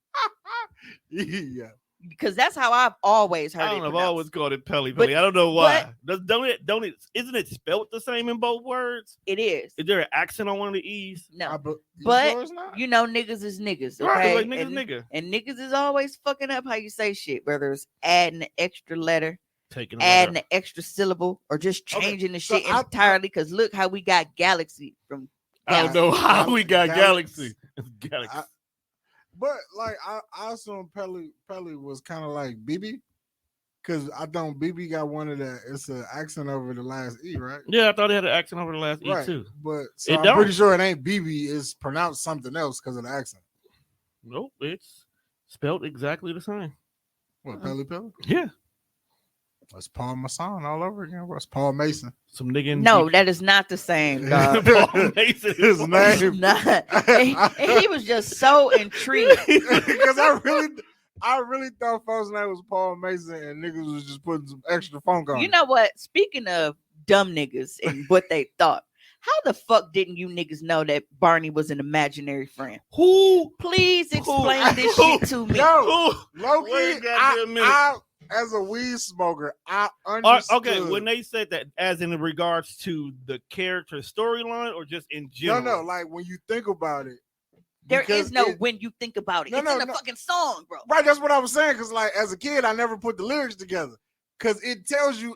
Yeah. because that's how I've always heard I it. don't know. I've pronounced. always called it Pelly. But- I don't know why. Don't it? Isn't it spelled the same in both words? It is. Is there an accent on one of the E's? No, You But sure it's not? you know, niggas is niggas, Right, okay? like niggas, and, nigga. and niggas is always fucking up how you say shit, whether it's adding an extra letter, Taking adding an extra syllable, or just Okay, changing the so shit I- entirely. Because look how we got Galaxy from. I don't know how we got Galaxy. Galaxy. It's Galaxy. But like I assume Pelly was kind of like BB. Cause I don't BB got one of the it's an accent over the last E, right? Yeah, I thought it had an accent over the last E Right. too. But so It I'm don't. pretty sure it ain't BB, it's pronounced something else because of the accent. Nope, it's spelled exactly the same. What, Pelly? Yeah, That's Paul Mason all over again. What's Paul Mason? some nigga. In No, that is not the same, dog. Paul Mason. His name. Not. And he was just so intrigued. Because I really thought folks' name was Paul Mason and niggas was just putting some extra funk on You it. know what? Speaking of dumb niggas and what they thought, how the fuck didn't you niggas know that Barney was an imaginary friend? Who? Please explain this Who? shit to me. Yo, Who? Loki, Wait a goddamn minute. I, as a weed smoker, I Or- understood. okay, when they said that, as in regards to the character storyline, or just in general? no, like when you think about it, There because is no it- when you think about it. No, It's no, in the no. fucking song, bro. right. That's what I was saying. Because like as a kid, I never put the lyrics together. Because it tells you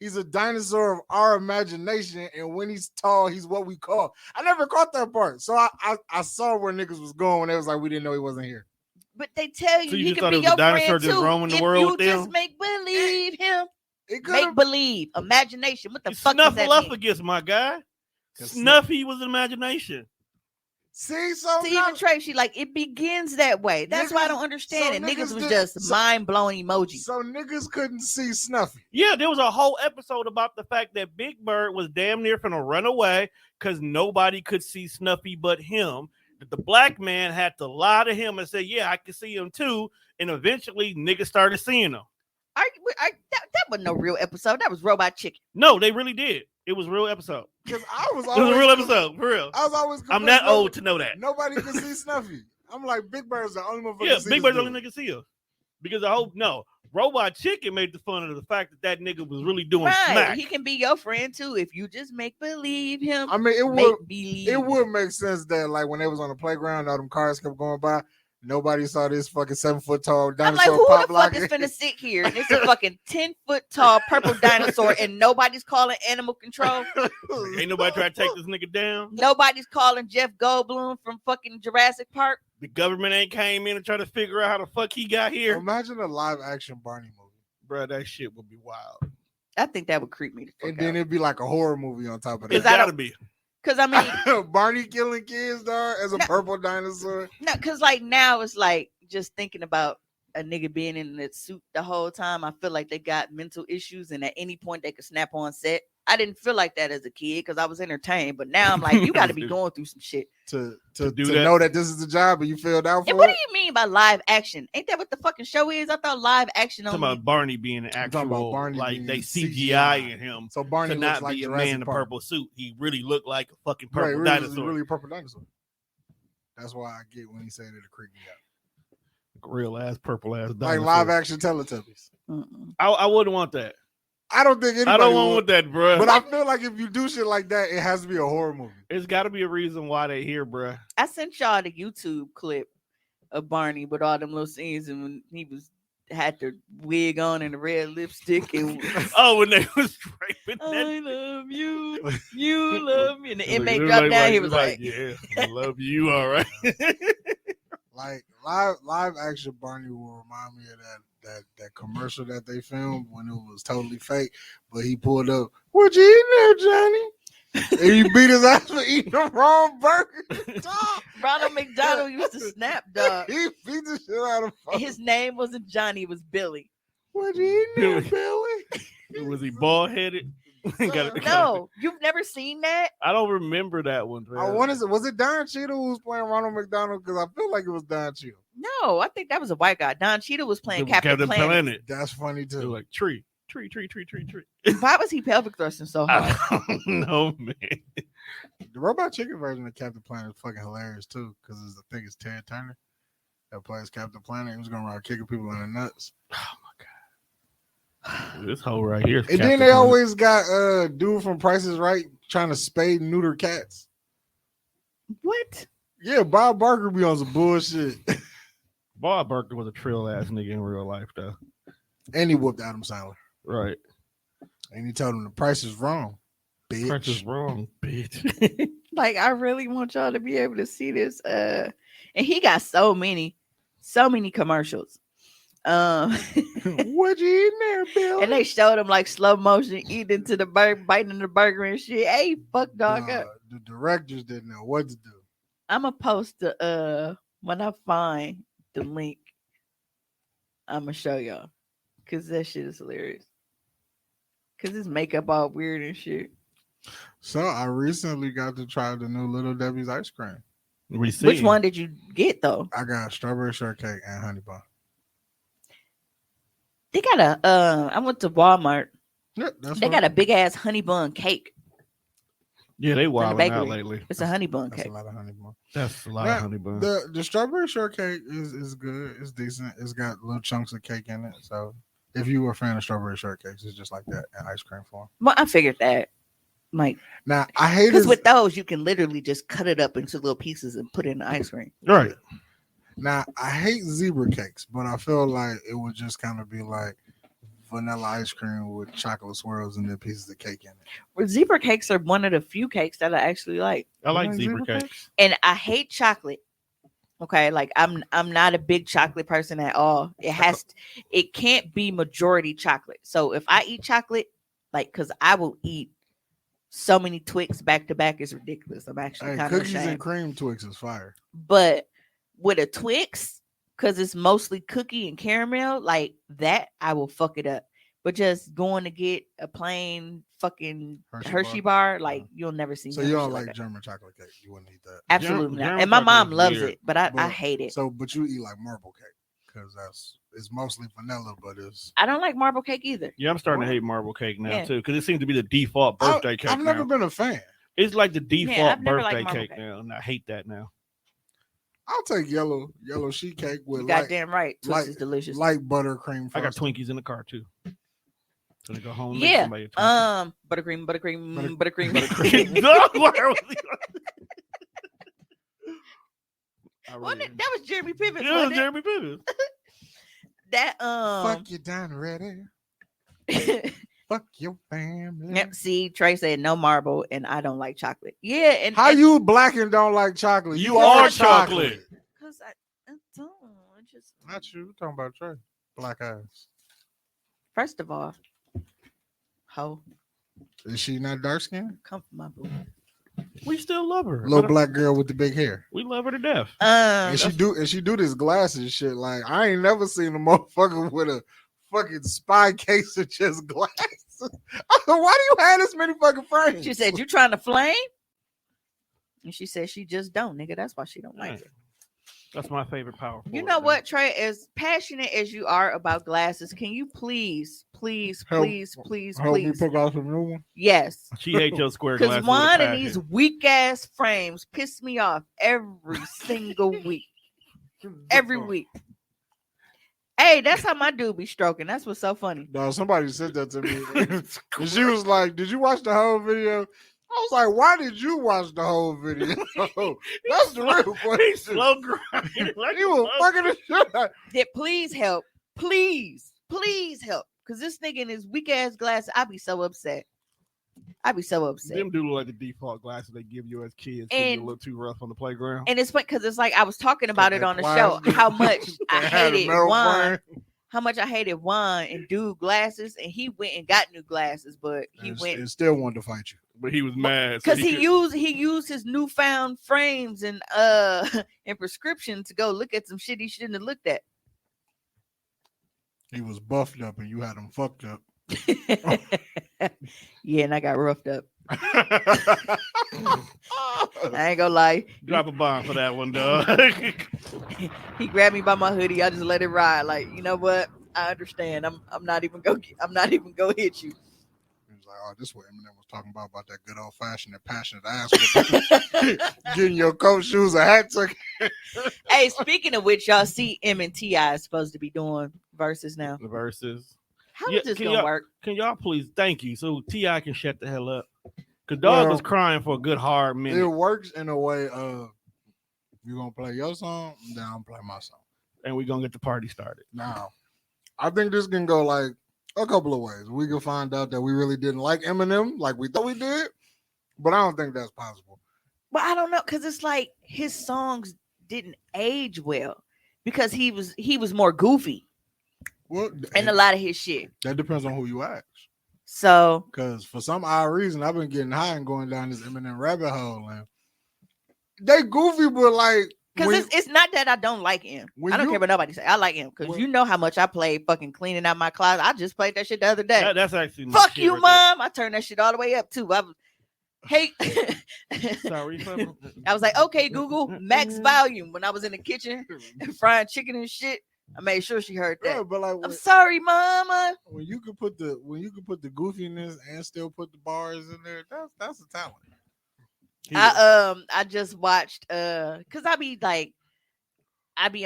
he's a dinosaur of our imagination, and when he's tall, he's what we call. I never caught that part, so I saw where niggas was going when they was like, we didn't know he wasn't here. But they tell you So you he just could thought be it was a your dinosaur friend just too. roaming the If world you with just them? make believe him. It could Make have. believe. Imagination. What the fuck does that mean? Snuffleupagus, my guy. 'Cause Snuffy was imagination. See, so To now, even Tracy, like it begins that way. That's why I Niggas- don't understand so it. Niggas niggas was did- just so- mind blowing emoji. so niggas couldn't see Snuffy. Yeah, there was a whole episode about the fact that Big Bird was damn near finna run away because nobody could see Snuffy but him. That the black man had to lie to him and say, "Yeah, I can see him too." And eventually, niggas started seeing him. That wasn't no real episode. That was Robot Chicken. No, they really did. It was a real episode. Because I was It was a always real episode, for real. I was always I'm convinced that old to know that. Nobody could see Snuffy. I'm like, Big Bird's the only motherfucker. Yeah, see Big this Bird's the only dude. nigga see him. Because Robot Chicken made the fun of the fact that nigga was really doing Right. smack. He can be your friend too if you just make believe him. I mean, Make believe. it would make sense that like when they was on the playground, all them cars kept going by. Nobody saw this fucking 7 foot tall I'm dinosaur like, who pop the fuck is locking. finna sit here? And it's a fucking 10-foot tall purple dinosaur, and nobody's calling animal control. Ain't nobody trying to take this nigga down. Nobody's calling Jeff Goldblum from fucking Jurassic Park. The government ain't came in and tried to figure out how the fuck he got here. Imagine a live action Barney movie, Bro, that shit would be wild. I think that would creep me the fuck and then it'd be like a horror movie on top of It's that. I gotta don't- be. Because I mean, Barney killing kids, dog, as a No. purple dinosaur. no, because like now it's like just thinking about a nigga being in that suit the whole time. I feel like they got mental issues, and at any point they could snap on set. I didn't feel like that as a kid because I was entertained, but now I'm like, you got to be going through some shit. To do that. know that this is the job and you filled out And for what do it. you mean by live action? Ain't that what the fucking show is? I thought live action Talking only. about Barney being an talking about actual, Barney like being they CGI. CGI in him So Barney to looks not like be a Jurassic man in a Park. purple suit. He really looked like a fucking Right, purple really, dinosaur. really a purple dinosaur. That's why I get when he said it creeped me out. Real ass purple ass Like dinosaur. live action Teletubbies. Mm-mm. I wouldn't want that. I don't think anybody I don't would, want that, bro. but I feel like if you do shit like that, it has to be a horror movie. It's got to be a reason why they here, bro. I sent y'all the YouTube clip of Barney with all them little scenes, and when he had the wig on and the red lipstick, and Oh, when they was raping I that. love you, you love me, and the It inmate was dropped down. He was like, "Yeah, I love you, all right." Like live action Barney will remind me of that commercial that they filmed when it was totally fake, but he pulled up, "What you eating there, Johnny?" And he beat his ass for eating the wrong burger. Dog. Ronald McDonald used to snap, dog. He beat the shit out of And his name wasn't Johnny, it was Billy. What you eating there, Billy? Was he bald headed? No, you've never seen that? I don't remember that one. I want to say, was it Don Cheadle who was playing Ronald McDonald? Because I feel like it was Don Cheadle. No, I think that was a white guy. Don Cheadle was playing Captain Planet. That's funny They were too. like tree. Why was he pelvic thrusting so hard? I don't know, man. The Robot Chicken version of Captain Planet is fucking hilarious too, because I think it's Ted Turner that plays Captain Planet. He was going around kicking people in the nuts. This hole right here. is And then Captain they Planet. always got dude from Price is Right trying to spay and neuter cats. What? Yeah, Bob Barker be on some bullshit. Bob Barker was a trill ass nigga in real life, though. And he whooped Adam Sandler. Right. And he told him the price is wrong, bitch. Price is wrong, bitch. Like, I really want y'all to be able to see this. And he got so many commercials. What you eating there, Bill? And they showed him like slow motion eating into the burger, biting the burger and shit. Hey, fuck dog up. The directors didn't know what to do. I'm gonna post the when I find the link, I'm gonna show y'all. Cause that shit is hilarious. Cause his makeup all weird and shit. So I recently got to try the new Little Debbie's ice cream. We see. Which one did you get though? I got strawberry shortcake and honey bun. They got a I went to Walmart. Yep, that's They what- got a big ass honey bun cake. Yeah, they wilding out bakery. lately. It's a honey bun That's cake. a lot of honey bun. That's a lot Yeah, of honey bun. The strawberry shortcake is good. It's decent. It's got little chunks of cake in it. So if you were a fan of strawberry shortcakes, it's just like that in ice cream form. Well, I figured that. Like, Now I hate because it. with those, you can literally just cut it up into little pieces and put it in the ice cream. Right. Now I hate zebra cakes, but I feel like it would just kind of be like vanilla ice cream with chocolate swirls and then pieces of cake in it. Well, zebra cakes are one of the few cakes that I actually like. I like like zebra zebra cakes. And I hate chocolate Okay, like I'm not a big chocolate person at all. It can't be majority chocolate. So if I eat chocolate, like, because I will eat so many Twix back to back, is ridiculous. I'm actually Hey, kind of cookies and ashamed. cream Twix is fire. But with a Twix, because it's mostly cookie and caramel, like that, I will fuck it up. But just going to get a plain fucking Hershey bar, like you'll never see me. So on you shit don't like like that. German chocolate cake? You wouldn't eat that. Absolutely not. German And my chocolate mom is loves weird. it, but I But- hate it. So, but you eat like marble cake because it's mostly vanilla, but it's. I don't like marble cake either. Yeah, I'm starting to hate marble cake now Yeah. too, because it seems to be the default birthday cake. I've never now. been a fan. It's like the default I've never liked birthday marble cake cake. now, and I hate that now. I'll take yellow sheet cake with You light, goddamn right. Twix is delicious. light buttercream. I got frosting. Twinkies in the car too. So they go home. And make Yeah. somebody a Twinkie. Buttercream. Buttercream. Dog, why are we- I Wasn't really- it? That was Jeremy Piven. Yeah, Wasn't it? Jeremy Piven. That Fuck you done ready. Fuck your family. Yep, see, Trey said no marble, and I don't like chocolate. Yeah, and How you black and don't like chocolate? You are like chocolate. Because I don't. I just Not you. We're talking about Trey. Black eyes. first of all, ho, Is she not dark skinned? come for my boo. We still love her. Little But black girl with the big hair. we love her to death. And she do this glasses shit. Like I ain't never seen a motherfucker with a fucking spy case of just glasses. Why do you have this many fucking frames? She said, "You trying to flame?" And she said, "She just don't, nigga. That's why she don't like it." That's my favorite power. You forward know thing. what, Trey? As passionate as you are about glasses, can you please Help me pick out some new one. yes. She hates your square Because glasses. one with a of passion. these weak ass frames piss me off every single week. Every week. Hey, that's how my dude be stroking. That's what's so funny. No, somebody said that to me. And she was like, "Did you watch the whole video?" I was like, "Why did you watch the whole video?" That's the real He's question. slow grinding. Like You was fucking the shit out. That please help. Please help. Because this nigga in his weak ass glasses, I'd be so upset. I'd be so upset. Them do look like the default glasses they give you as kids. 'Cause And- you're a little too rough on the playground. And it's funny because it's like I was talking about it That on the show, plastic. how much I They had a hated metal Juan. frame. How much I hated Juan and dude glasses, and he went and got new glasses, but he And went and still wanted to fight you. But he was mad so because he could- used his newfound frames and and prescription to go look at some shit he shouldn't have looked at. He was buffed up and you had him fucked up. Yeah, and I got roughed up. I ain't gonna lie. drop a bomb for that one, dog. He grabbed me by my hoodie. I just let it ride. Like, you know what? I understand. I'm not even gonna hit you. He was like, "Oh, this is what Eminem was talking about that good old fashioned and passionate ass whooping. Getting your coat, shoes, a hat took." Hey, speaking of which, y'all see M and T.I. is supposed to be doing verses now. The verses. How Yeah, is this can gonna y'all- work? Can y'all please thank you so T.I. can shut the hell up? Cause dog Well, was crying for a good hard It minute, works in a way of you gonna play your song, then I'm play my song. and we're gonna get the party started. Now, I think this can go like a couple of ways. We can find out that we really didn't like Eminem like we thought we did, but I don't think that's possible. But I don't know, because it's like his songs didn't age well because he was more goofy Well, in a lot of his shit. that depends on who you ask. So Because for some odd reason, I've been getting high and going down this Eminem rabbit hole, and they goofy, but like because when- it's not that I don't like him. when I don't you- care what nobody say. I like him because when- you know how much I played fucking cleaning out my closet. I just played that shit the other day. That's actually my Fuck shit you, right there. mom. I turned that shit all the way up too. I was, hey, Sorry, I was like, okay, Google, max volume. When I was in the kitchen frying chicken and shit, I made sure she heard yeah, that. but like I'm sorry, mama. when you can put the goofiness and still put the bars in there, that's a talent. I just watched because I be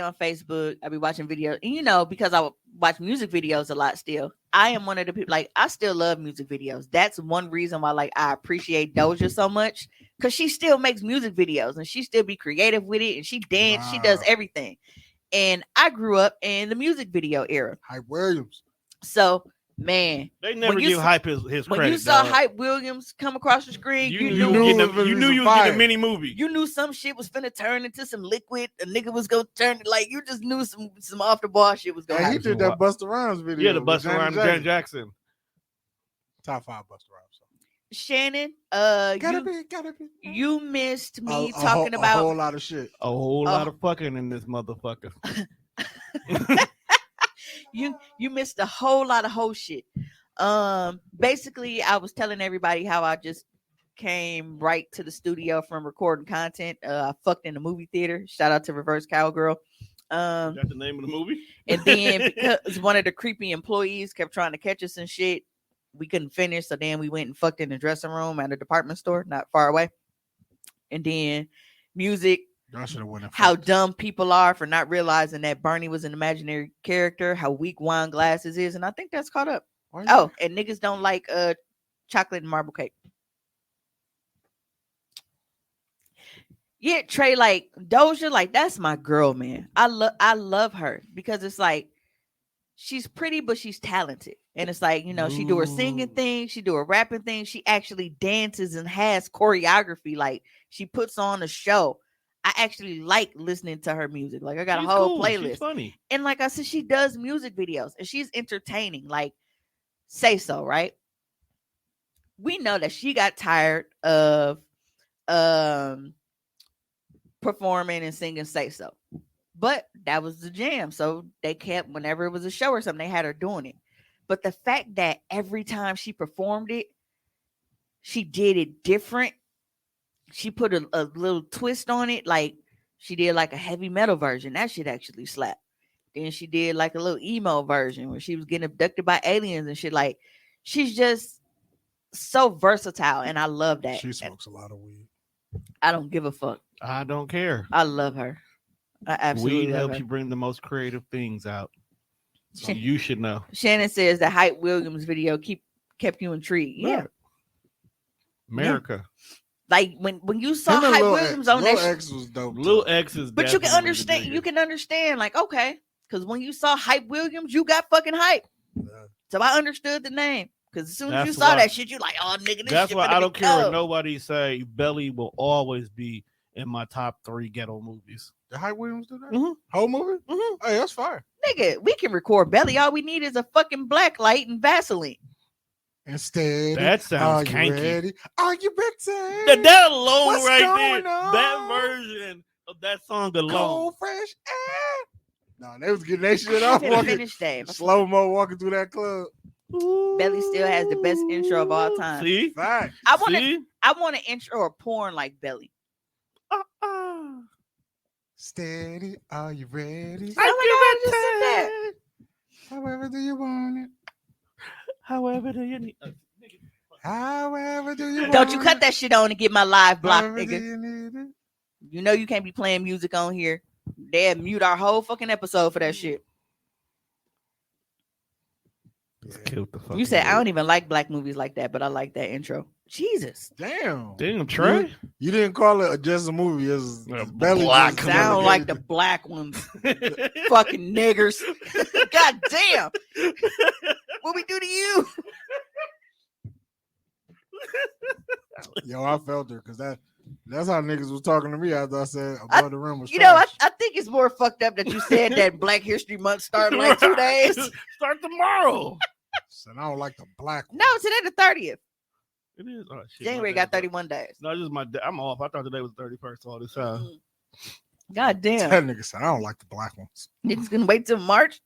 on Facebook, I be watching videos, and you know, because I watch music videos a lot still. I am one of the people, like, I still love music videos. That's one reason why, like, I appreciate Doja so much, because she still makes music videos and she still be creative with it, and she dance, she does Wow. everything. And I grew up in the music video era. Hype Williams. So Man, They never you give saw- Hype his when credit. you saw dog. Hype Williams come across the screen, you you knew knew you it was gonna be knew you some was getting fire. a mini movie. you knew some shit was finna turn into some liquid. A nigga was gonna turn it like you just knew some off the bar shit was gonna Hey, he happen. did that Busta Rhymes video. Yeah, the with Busta Rhymes, Janet Jackson. Top 5 Busta Rhymes. Shannon, Gotta be. you missed me A talking a about whole lot of shit. A whole lot of fucking in this motherfucker. you missed a whole lot of whole shit. Basically, I was telling everybody how I just came right to the studio from recording content. I fucked in the movie theater. Shout out to Reverse Cowgirl. That's the name of the movie. And then because one of the creepy employees kept trying to catch us and shit, we couldn't finish. So then we went and fucked in the dressing room at a department store not far away. And then music. Y'all should have went. How dumb people are for not realizing that Bernie was an imaginary character, how weak Wine Glasses is, and I think that's caught up. Oh, and niggas don't like chocolate and marble cake. Yeah, Trey, like Doja, like that's my girl, man. I love her because it's like she's pretty, but she's talented. And it's like, you know, she do her singing thing, she do her rapping thing, she actually dances and has choreography, like she puts on a show. I actually like listening to her music. Like I got She's a whole cool. playlist. She's funny. And like I said, she does music videos and she's entertaining. Like Say So, right? We know that she got tired of performing and singing Say So. But that was the jam. So they kept, whenever it was a show or something, they had her doing it. But the fact that every time she performed it, she did it different. She put a little twist on it. Like she did like a heavy metal version. That shit actually slapped. Then she did like a little emo version where she was getting abducted by aliens and shit. Like she's just so versatile. And I love that. She smokes a lot of weed. I don't give a fuck. I don't care. I love her. I absolutely Weed love helps her. you bring the most creative things out. So you should know. Shannon says the Hype Williams video kept you intrigued. Yeah. Right. America. Like when you saw Him and Hype Lil Williams X. on that Lil shit, X was dope. Lil too. X is but you can definitely the understand, nigga. you can understand, like, okay, because when you saw Hype Williams, you got fucking hype. Yeah. So I understood the name. Because as soon as you That's saw why- that shit, you like, oh nigga, this That's shit why finna I be don't care what dope. nobody say. Belly will always be in my top 3 ghetto movies. Did Hype Williams do that? Mhm. Whole movie? Mhm. Hey, that's fire. Nigga, we can record Belly. All we need is a fucking black light and Vaseline. Instead, That are sounds you kanky. ready? Are you ready? That alone What's right going there, on? that version of that song alone. Cold, fresh air. No, they was getting that shit I off. didn't Walking, finish that. slow mo walking through that club. Belly still has the best intro of all time. See? Fact. I want to. See? I want an intro or porn like Belly. Steady, are you ready? Oh my God, I just said that. However do you want it? However do you need However do you want Don't you it? cut that shit on and get my live blocked, However do nigga. you need it? You know you can't be playing music on here. They'll mute our whole fucking episode for that shit. Killed the fuck. You said I don't even like black movies like that, but I like that intro. Jesus. Damn. Damn, Trey. You didn't call it just a movie. It's A Belly black just Sound communicated. like the black ones. Fucking niggers. God damn. What we do to you? Yo, I felt her because that's how niggas was talking to me after I said I- above the rim was You know, trash. I think it's more fucked up that you said that Black History Month started like 2 days. Start tomorrow. Said I don't like the black one. No, today the 30th. It is. Oh, shit, January my got day. 31 days. No, it's just my day. I'm off. I thought today was 31st all this time. God damn. That nigga said I don't like the black ones. Niggas gonna wait till March.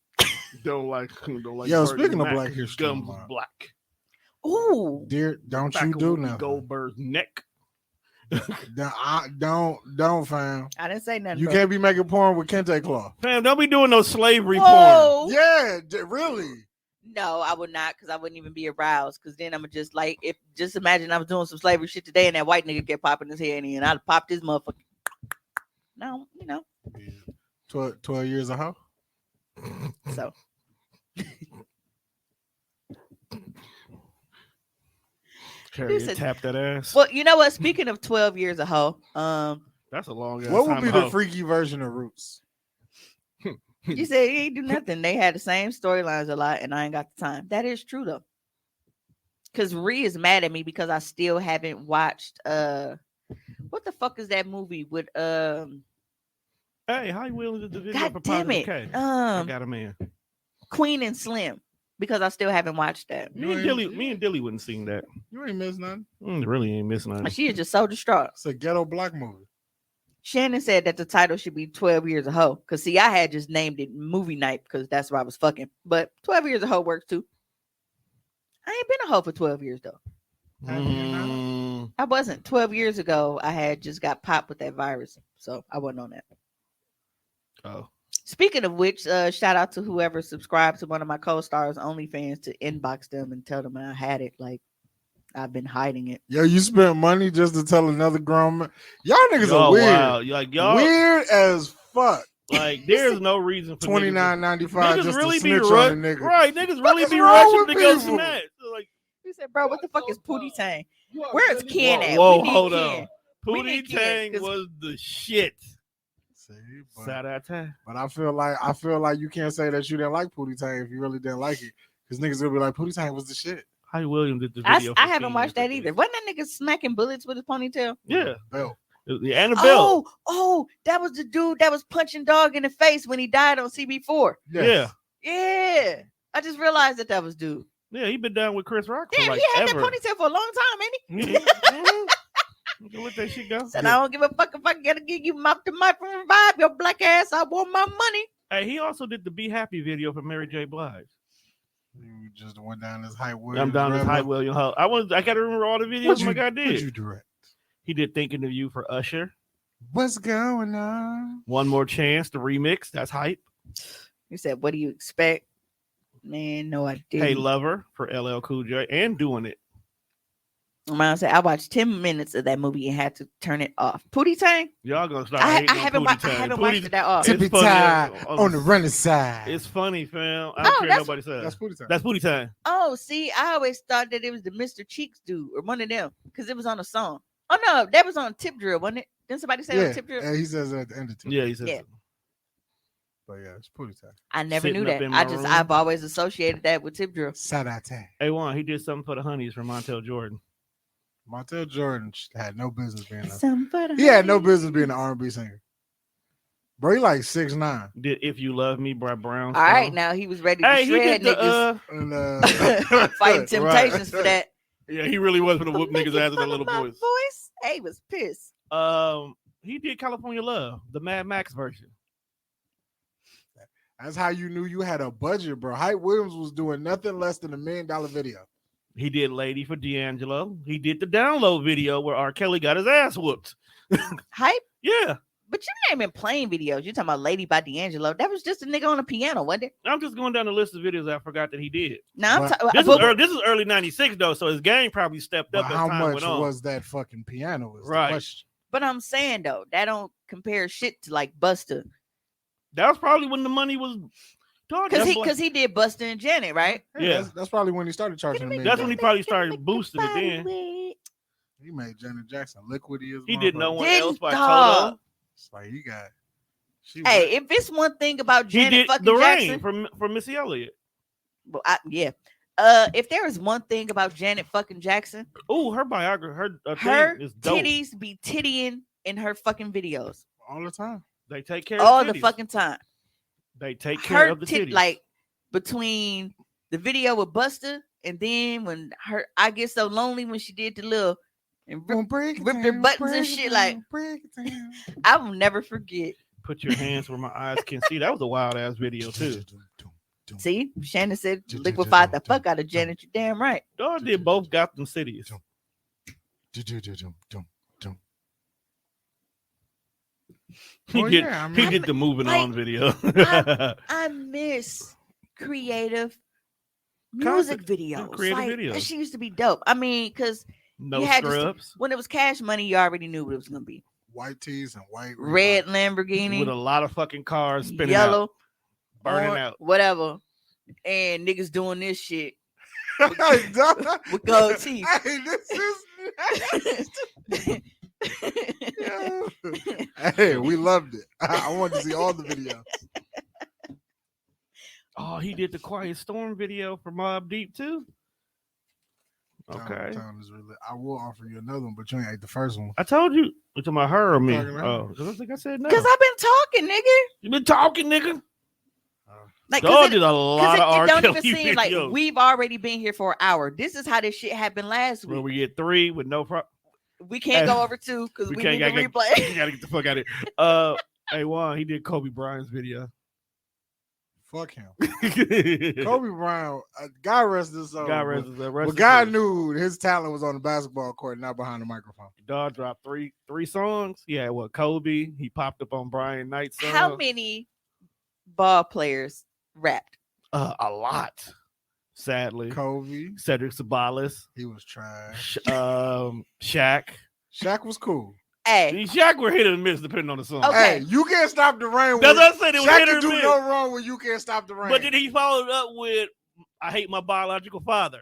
Don't like. Yo, Fergie speaking of Mac, Black his History gums Month. is black. Ooh. Dear, don't Back you of do Whoopi nothing. Goldberg's neck. Don't, fam. I didn't say nothing. You bro. can't be making porn with kente cloth. Fam, don't be doing no slavery porn. Whoa. Yeah, really. No, I would not, because I wouldn't even be aroused. Because then I'm just like, if just imagine I was doing some slavery shit today and that white nigga kept popping his head in, and I'd pop this motherfucker. No, you know. 12 years of hoe. So Harriet said- tap that ass. well, you know what? Speaking of 12 years of hoe, That's a long ass What would time be to the hoe. freaky version of Roots? You said he ain't do nothing. They had the same storylines a lot, and I ain't got the time. That is true though. Because Ree is mad at me because I still haven't watched what the fuck is that movie with Hey, how you willing to do the video God for damn Positive it. K? I got a man. Queen and Slim, because I still haven't watched that. Me and Dilly wouldn't seen that. You ain't miss nothing. Really ain't missing nothing. She is just so distraught. It's a ghetto black movie. Shannon said that the title should be 12 Years a Hoe. Because, see, I had just named it Movie Night because that's where I was fucking. But 12 Years a Hoe works too. I ain't been a hoe for 12 years, though. I wasn't. 12 years ago, I had just got popped with that virus. So, I wasn't on that. Oh. Speaking of which, shout out to whoever subscribed to one of my co-stars OnlyFans to inbox them and tell them I had it. Like, I've been hiding it. Yo, you spent money just to tell another grown man. Y'all niggas are weird. Wow. Y'all Weird as fuck. like there's no reason for $29.95 niggas just really to be snitch rush, on a nigga. right? Niggas really is be wrong rushing with to go people? smash. So, like, He said, bro, what the fuck is Pootie Tang? You are Where's really Ken wrong. at? whoa, We need hold Ken. on. We Pootie need Ken, Tang 'cause- was the shit. See, but, Shout out to I feel like you can't say that you didn't like Pootie Tang if you really didn't like it. Because niggas will be like, Pootie Tang was the shit. Hype Williams did the I video. haven't watched that either. Wasn't that nigga smacking bullets with his ponytail? Yeah. Belt. Annabelle. Oh, that was the dude that was punching dog in the face when he died on CB4. Yes. Yeah. I just realized that was dude. Yeah, he been down with Chris Rock for Damn, like he had ever. that ponytail for a long time, ain't he? You can let that shit go. Said, I don't give a fuck if I gotta give you mouth to mouth and revive your black ass. I want my money. Hey, he also did the Be Happy video for Mary J. Blige. You just went down this Hype Williams. I'm down this Hype Williams. I gotta remember all the videos my guy What'd did. you direct? He did Thinking of You for Usher. What's going on? One More Chance, the remix. That's hype. He said, what do you expect? Man, no, I didn't. Hey Lover for LL Cool J and Doing It. I said, I watched 10 minutes of that movie and had to turn it off. Pootie Tang? Y'all gonna start I hating on haven't Pootie watched Tang. it that off. It's Tippy funny, tie on the running side. It's funny, fam. I Oh, don't care that's- nobody says. That's Pootie Tang. That's Pootie Tang. Oh, see, I always thought that it was the Mr. Cheeks dude or one of them because it was on a song. Oh, no, that was on Tip Drill, wasn't it? Didn't somebody say it was Tip Drill? And he says it at the end of it. Yeah, he said. Yeah. But yeah, it's Pootie Tang. I never Sitting knew up that. in my room. I've always associated that with Tip Drill. Sada Tang. A1, he did something for the Honeys from Montel Jordan. Montel Jordan had no business being Somebody- he had no business being an R&B singer. Bro, he like 6'9". Did If You Love Me by Brown. All right, now he was ready to Hey, he shred did niggas. the And, Fighting temptations for that. yeah, he really was for the whoop Make niggas it ass with that fun little of my voice. Hey, he was pissed. He did California Love, the Mad Max version. That's how you knew you had a budget, bro. Hype Williams was doing nothing less than $1 million video. He did Lady for D'Angelo. He did the download video where R. Kelly got his ass whooped. Hype? Yeah. But you ain't been playing videos. You're talking about Lady by D'Angelo. That was just a nigga on a piano, wasn't it? I'm just going down the list of videos I forgot that he did. Now I'm But talking. This is early 96 though, so his game probably stepped But up as how time much went on. was that fucking piano? Is Right. the question. But I'm saying though, that don't compare shit to like Busta. That was probably when the money was dog. Because he did Busta and Janet, right? Yeah. That's probably when he started charging $1 million. That's when he probably started boosting it then. He made Janet Jackson liquidy as He did No motherfucker. One Didn't Else by dog. Toto. It's like he got. She Hey, if it's one thing about He Janet did fucking The Jackson, Rain from Missy Elliott. well, yeah. If there is one thing about Janet fucking Jackson, Oh, her biography, her her thing is dope. titties be tittying in her fucking videos all the time. They take care all of the titties. fucking time. They take care Her of the tit titties. like between the video with Busta and then when I Get So Lonely when she did the little and Break it ripped her down, buttons and break it shit, down, like- break it down. I will never forget. Put your hands where my eyes can see. That was a wild ass video too. See, Shannon said liquefied the fuck out of Janet. You damn right. Dog did both Gotham cities. He Well, did. yeah, I He mean- did the moving Like, on video. I miss creative music videos. creative Like, videos. that shit used to be dope. I mean, because No you had to scrubs. when it was Cash Money, you already knew what it was gonna be. White tees and white Red Reeboks. Lamborghini, With a lot of fucking cars spinning yellow, out, burning orange, out. whatever. And niggas doing this shit Hey, dog. with gold teeth. Hey, this is Hey, we loved it. I wanted to see all the videos. Oh, he did the Quiet Storm video for Mobb Deep too. Okay. Time is really. I will offer you another one, but you ain't ate the first one. I told you. You talking about her or me? talking to her. Oh, because I think I said no. Because I've been talking, nigga. You been talking, nigga. Like, Dog did a lot of it R. don't Kelly even seem like videos. we've already been here for an hour. This is how this shit happened last When week. we get 3 with no problem. We can't go over 2 because we need to You replay. gotta get the fuck out of here. Hey Juan, he did Kobe Bryant's video. Fuck him. Kobe Bryant, God rest his soul. God rest his But God knew his talent was on the basketball court, not behind the microphone. Dog dropped three songs. Yeah, what Kobe? He popped up on Brian Knight's song. How many ball players rapped? A lot. Sadly, Kobe, Cedric Sabalas, he was trash. Shaq. Shaq was cool. Hey, Shaq were hit or miss depending on the song. Okay. Hey, you can't stop the rain. That's what I said. It was Shaq hit or can do miss. no wrong when you can't stop the rain. But then he followed up with "I hate my biological father."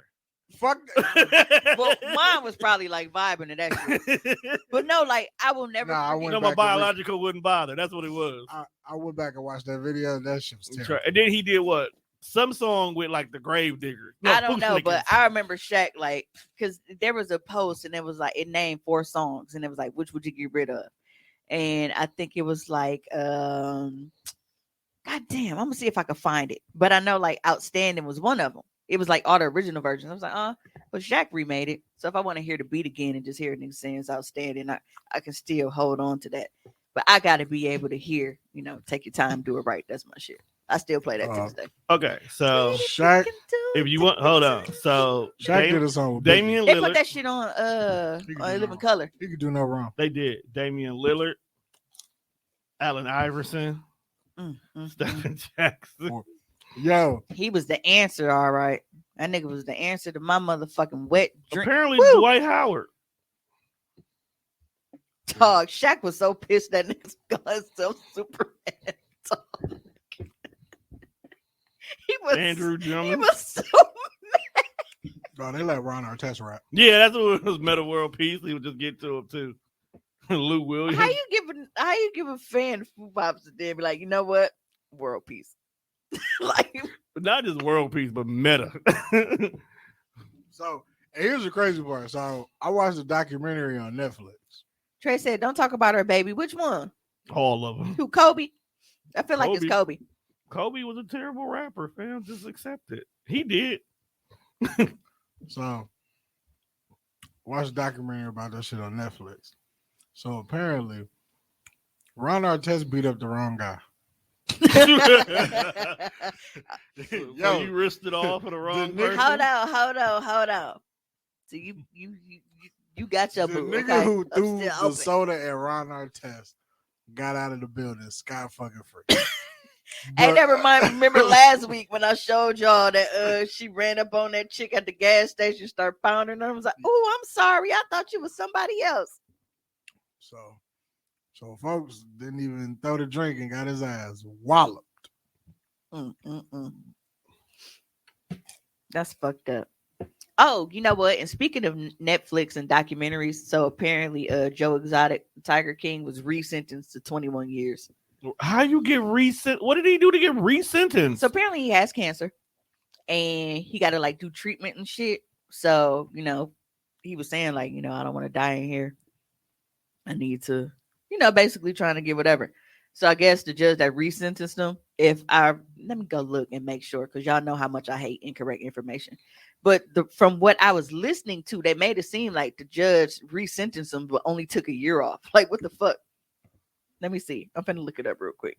Fuck that. well, mine was probably like vibing to that shit. But no, like I will never. Nah, I forget. went No, back my and biological wouldn't bother. That's what it was. I went back and watched that video. That shit was terrible. And then he did what? Some song with like the Grave Digger. No, I don't know, Flickers. but I remember Shaq like because there was a post and it was like it named 4 songs and it was like which would you get rid of, and I think it was like God damn, I'm gonna see if I can find it, but I know like Outstanding was one of them. It was like all the original versions. I was like, but Shaq remade it, so if I want to hear the beat again and just hear it saying it's outstanding, I can still hold on to that. But I got to be able to hear, take your time, do it right. That's my shit. I still play that to this day. Okay, so Shaq, if you want, hold on. So Shaq did a song with Damian They put Lillard. that shit on He could on do Living no Color. He could do no wrong. They did. Damian Lillard, Allen Iverson, Stephen Jackson. Yo, He was the answer, all right. That nigga was the answer to my motherfucking wet drink. Apparently, Woo! Dwight Howard. Dog, Shaq was so pissed that niggas got himself Superman. Dog. He was Andrew He Drummond. was so bro, they let Ron Artest rap. Yeah, that's what it was. Meta World Peace. He would just get to him too. Lou Williams. how you give a fan Foo Pops and then be like, you know what? World peace. Like Not just World Peace, but Meta. So and here's the crazy part. So I watched a documentary on Netflix. Trey said, don't talk about her baby. Which one? All of them. Who, Kobe? I feel like it's Kobe. Kobe was a terrible rapper, fam. Just accept it. He did. So watched a documentary about that shit on Netflix. So apparently, Ron Artest beat up the wrong guy. So you risked it all for the wrong nigga- person. Hold on. So you got your The boo. nigga Okay? who I'm threw still the open. soda at Ron Artest got out of the building scot fucking free. Hey, But- that remember last week when I showed y'all that she ran up on that chick at the gas station, started pounding her. I was like, oh, I'm sorry. I thought you was somebody else. So folks didn't even throw the drink and got his ass walloped. That's fucked up. Oh, you know what? And speaking of Netflix and documentaries, so apparently Joe Exotic, Tiger King, was resentenced to 21 years. How you get resent? What did he do to get resentenced? So apparently he has cancer and he got to like do treatment and shit. So, he was saying like, I don't want to die in here. I need to, basically trying to get whatever. So I guess the judge that resentenced him, let me go look and make sure, because y'all know how much I hate incorrect information. But from what I was listening to, they made it seem like the judge resentenced him, but only took a year off. Like, what the fuck? Let me see. I'm finna look it up real quick.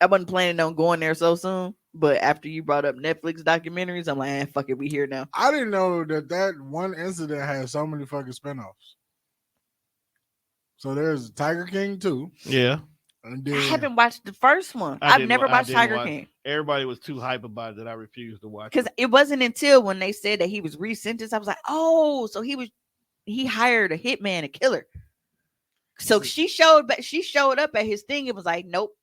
I wasn't planning on going there so soon, but after you brought up Netflix documentaries, I'm like, fuck it, we here now. I didn't know that one incident had so many fucking spinoffs. So there's Tiger King 2. Yeah. And then, I haven't watched the first one. I I've didn't never wa- I watched didn't Tiger watch- King. Everybody was too hype about it that I refused to watch. Because it wasn't until when they said that he was resentenced, I was like, oh, so he hired a hitman, a killer. So she showed up at his thing. It was like, nope.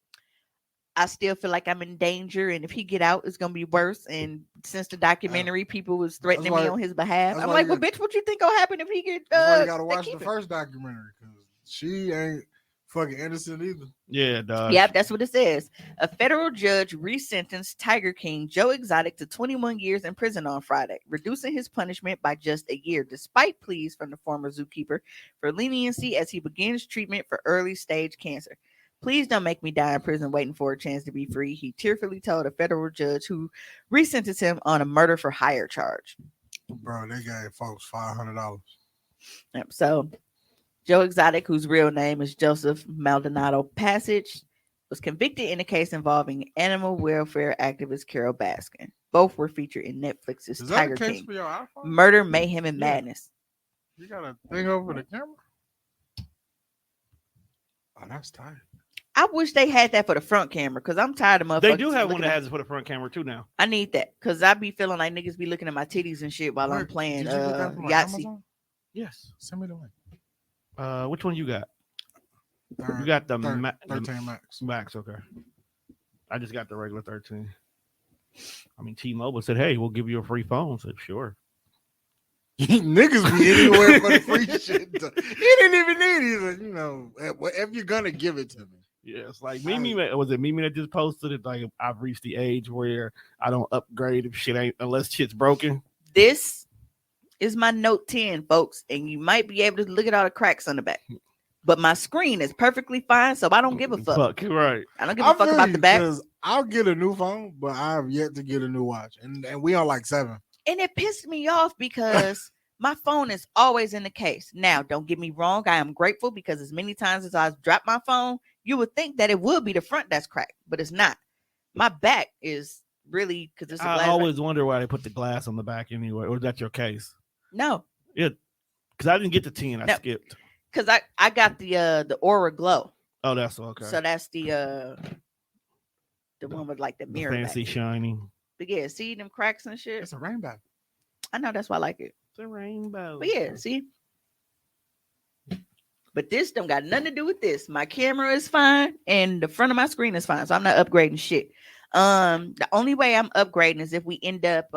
I still feel like I'm in danger, and if he get out, it's gonna be worse. And since the documentary, people was threatening me on his behalf. I'm like, well, bitch, what you think gonna happen if he get? that's why you gotta they watch keep the him? first documentary because she ain't fucking innocent either. Yeah, dog. Yep, that's what it says. A federal judge resentenced Tiger King Joe Exotic to 21 years in prison on Friday, reducing his punishment by just a year, despite pleas from the former zookeeper for leniency as he begins treatment for early stage cancer. Please don't make me die in prison waiting for a chance to be free, he tearfully told a federal judge who resentenced him on a murder for hire charge. Bro, they gave folks $500. Yep, so Joe Exotic, whose real name is Joseph Maldonado Passage, was convicted in a case involving animal welfare activist Carol Baskin. Both were featured in Netflix's Is that Tiger the case King. for your iPhone? Murder, Mayhem, and Yeah. Madness. You got a thing over the camera? Oh, that's tight. I wish they had that for the front camera because I'm tired of motherfuckers. They do have one looking that at- has it for the front camera too now. I need that because I be feeling like niggas be looking at my titties and shit while I'm Where- playing did you get that from, like, Yahtzee. Amazon? Yes. Send me the link. Which one you got? Third- You got the, third- the 13 Max. Max, okay. I just got the regular 13. I mean, T-Mobile said, "Hey, we'll give you a free phone." I said, "Sure." Niggas be anywhere for the free shit. He didn't even need it. He's like, you know, if you're gonna give it to me. Yeah, it's like Mimi. Was it Mimi that just posted it? Like, I've reached the age where I don't upgrade if shit ain't unless shit's broken. This is my Note 10, folks, and you might be able to look at all the cracks on the back. But my screen is perfectly fine, so I don't give a fuck. Fuck, right? I don't give a fuck about the back. Because I'll get a new phone, but I have yet to get a new watch, and we on like 7. And it pissed me off because my phone is always in the case. Now, don't get me wrong. I am grateful because as many times as I've dropped my phone, you would think that it would be the front that's cracked, but it's not. My back is really because it's a glass. I always wonder why they put the glass on the back anyway. Or is that your case? No, Because I didn't get the 10. I No. skipped. because I got the Aura Glow. Oh, that's okay. So that's the one with like the The mirror. fancy back. shiny. But yeah, see them cracks and shit. It's a rainbow. I know that's why I like it. It's a rainbow. But yeah, see. But this don't got nothing to do with this. My camera is fine and the front of my screen is fine. So I'm not upgrading shit. The only way I'm upgrading is if we end up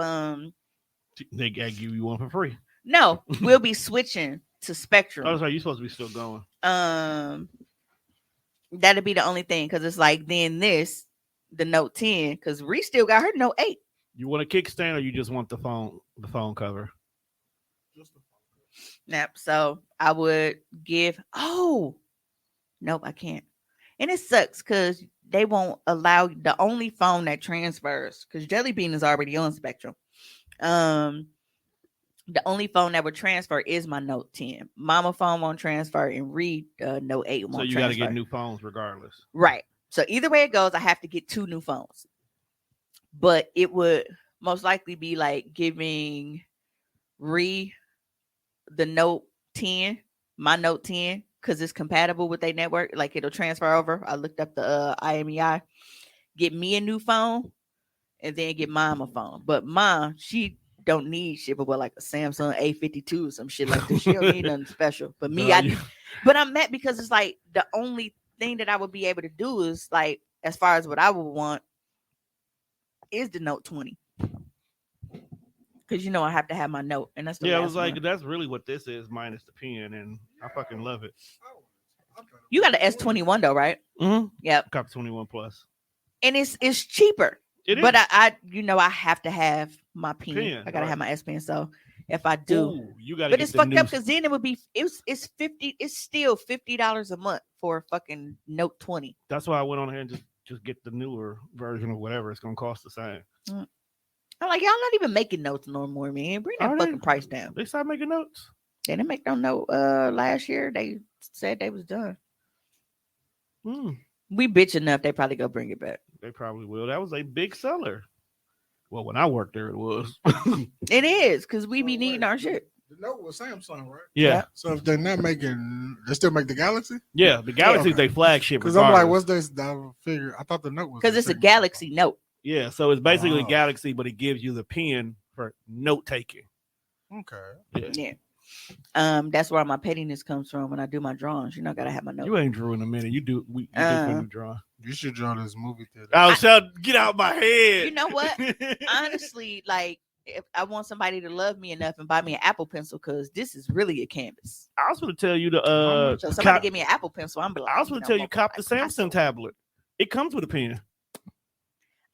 They gotta give you one for free. no, we'll be switching to Spectrum. I was like, you're supposed to be still going. That'll be the only thing because it's like then this, the Note 10, because Ree still got her Note 8. You want a kickstand or you just want the phone cover? Yep. So I would give. Oh, nope, I can't. And it sucks because they won't allow the only phone that transfers because Jelly Bean is already on Spectrum. The only phone that would transfer is my Note 10. Mama phone won't transfer, and Reed Note 8 won't So you transfer. got to get new phones regardless. Right. So either way it goes, I have to get 2 new phones. But it would most likely be like giving Ree the Note 10, my Note 10, because it's compatible with their network. Like it'll transfer over. I looked up the IMEI. Get me a new phone and then get mom a phone. But mom, she don't need shit but like a Samsung A52 or some shit like that. She don't need nothing special. But me, but I'm mad because it's like the only thing that I would be able to do is like as far as what I would want is the Note 20. Because you know I have to have my Note, and that's the Yeah, I last was like, one. that's really what this is minus the pen, and I fucking love it. You got an S21 though, right? Mm-hmm. Yep. Cop 21 Plus. And it's cheaper. It is. But I I have to have my pen. Pen, I gotta right. have my S Pen. So if I do, Ooh, you got to but get it's the fucked new. up because then it would be it's still $50 a month for a fucking Note 20. That's why I went on here and just get the newer version of whatever. It's gonna cost the same. I'm like, y'all not even making notes no more, man. Bring that Are they? fucking price down. They start making notes. They didn't make no note last year. They said they was done. We bitch enough, they probably go bring it back. They probably will. That was a big seller. Well, when I worked there, it was. It is because we be Oh, needing wait. our shit. The Note was Samsung, right? Yeah, So if they're not making, they still make the Galaxy? yeah. The Galaxy is okay. their flagship. Because I'm like, regardless. what's this? I figure. I thought the Note was Because the it's a same. Galaxy Note. Yeah, so it's basically Oh. Galaxy, but it gives you the pen for note taking. Okay. Yeah. Yeah. That's where my pettiness comes from when I do my drawings. You know, I gotta have my note. You ain't drew in a minute. You do. You do when you draw. You should draw this movie theater. Oh, shut! Get out my head. You know what? Honestly, like if I want somebody to love me enough and buy me an Apple Pencil, because this is really a canvas. I was going to tell you So somebody give me an Apple Pencil, I'm be like, I was going to tell you cop the Picasso. Samsung tablet. It comes with a pen.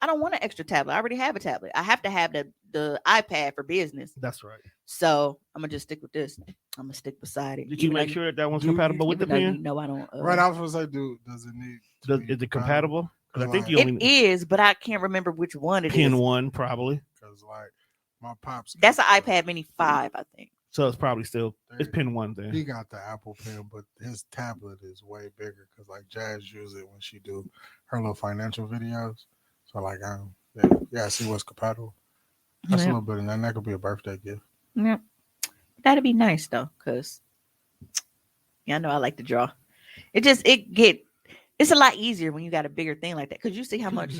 I don't want an extra tablet. I already have a tablet. I have to have the iPad for business. That's right. So I'm gonna just stick with this. I'm gonna stick beside it. Did you make sure that one's compatible with the pen? No, I don't. Right, I was gonna say, dude, does it need? Is it compatible? Because I think you It only is, but I can't remember which one it pen is. one probably. Because like my pops, That's an iPad Mini 5, I think. So it's probably still it's pen one then. He got the Apple Pen, but his tablet is way bigger because like Jazz use it when she do her little financial videos. So like, yeah, see what's compatible. That's a little bit, and then that could be a birthday gift. Yeah, that'd be nice though, cause yeah, I know I like to draw. It's a lot easier when you got a bigger thing like that, cause you see how much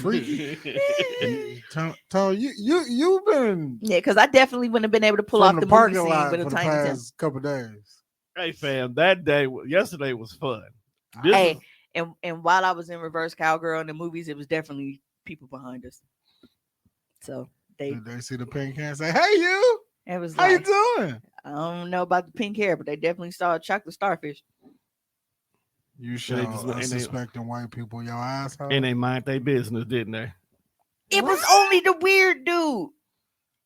Freaky. Tone, you've been yeah, cause I definitely wouldn't have been able to pull off from the the movie parking scene lot with for a the tiny tent. past couple days. Hey fam, yesterday was fun. Hey, and while I was in reverse cowgirl in the movies, it was definitely people behind us. So Did they see the pink hair and say, "Hey, you? it was How like, you doing?" I don't know about the pink hair, but they definitely saw a chocolate starfish. You they show just went- and they- unsuspecting white people your asshole. And they mind their business, didn't they? It was only the weird dude.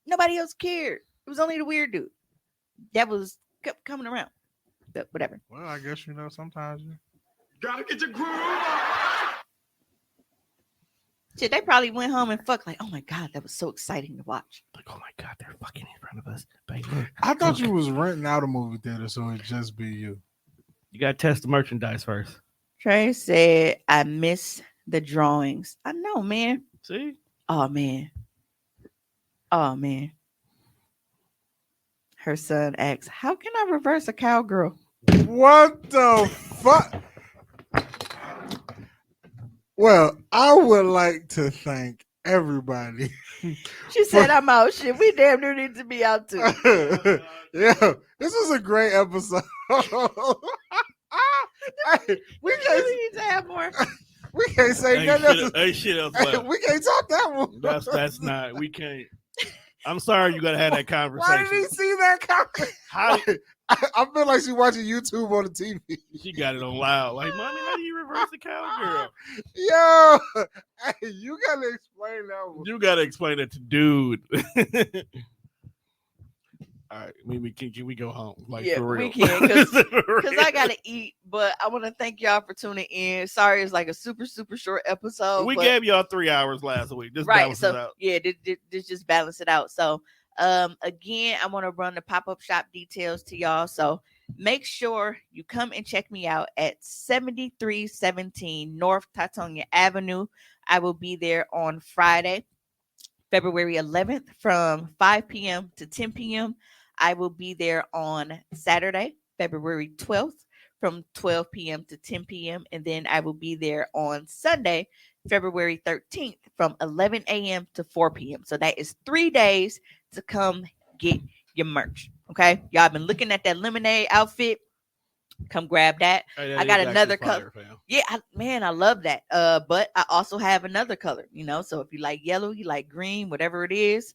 Nobody else cared. It was only the weird dude that was kept coming around. But whatever. Well, I guess sometimes you. Gotta get your groove on. Shit, they probably went home and fucked. Like, oh my god, that was so exciting to watch. Like, oh my god, they're fucking in front of us. Baby. I thought you was renting out a movie theater, so it'd just be you. You gotta test the merchandise first. Trey said, "I miss the drawings." I know, man. See? Oh man. Oh man. Her son asks, "How can I reverse a cowgirl?" What the fuck? Well, I would like to thank everybody. She said, "I'm out." Shit, we damn near need to be out too. Yeah, this was a great episode. Hey, we We can't need to have more. we can't say nothing else. Hey, shit else Hey, left. we can't talk that one. That's not. We can't. I'm sorry you gotta have that Why did he conversation. see that comment? How I feel like she's watching YouTube on the TV. she got it on loud. Like, mommy, how do you reverse the cowgirl? Yo, hey, you gotta explain that one. You gotta explain it to dude. All right, can we go home? Like Yeah, for real. we can, because For I real. gotta eat. But I want to thank y'all for tuning in. Sorry, it's like a super short episode. We but- gave y'all 3 hours last week. Just right. balance it So out. yeah, this just balance it out. So again, I want to run the pop-up shop details to y'all. So make sure you come and check me out at 7317 North Tatonia Avenue. I will be there on Friday, February 11th from 5 p.m. to 10 p.m. I will be there on Saturday, February 12th from 12 p.m. to 10 p.m. And then I will be there on Sunday, February 13th from 11 a.m. to 4 p.m. So that is 3 days to come get your merch. Okay. Y'all been looking at that lemonade outfit. Come grab that. Hey, that I got is another actually fire, fam. Yeah, I love that. But I also have another color, so if you like yellow, you like green, whatever it is,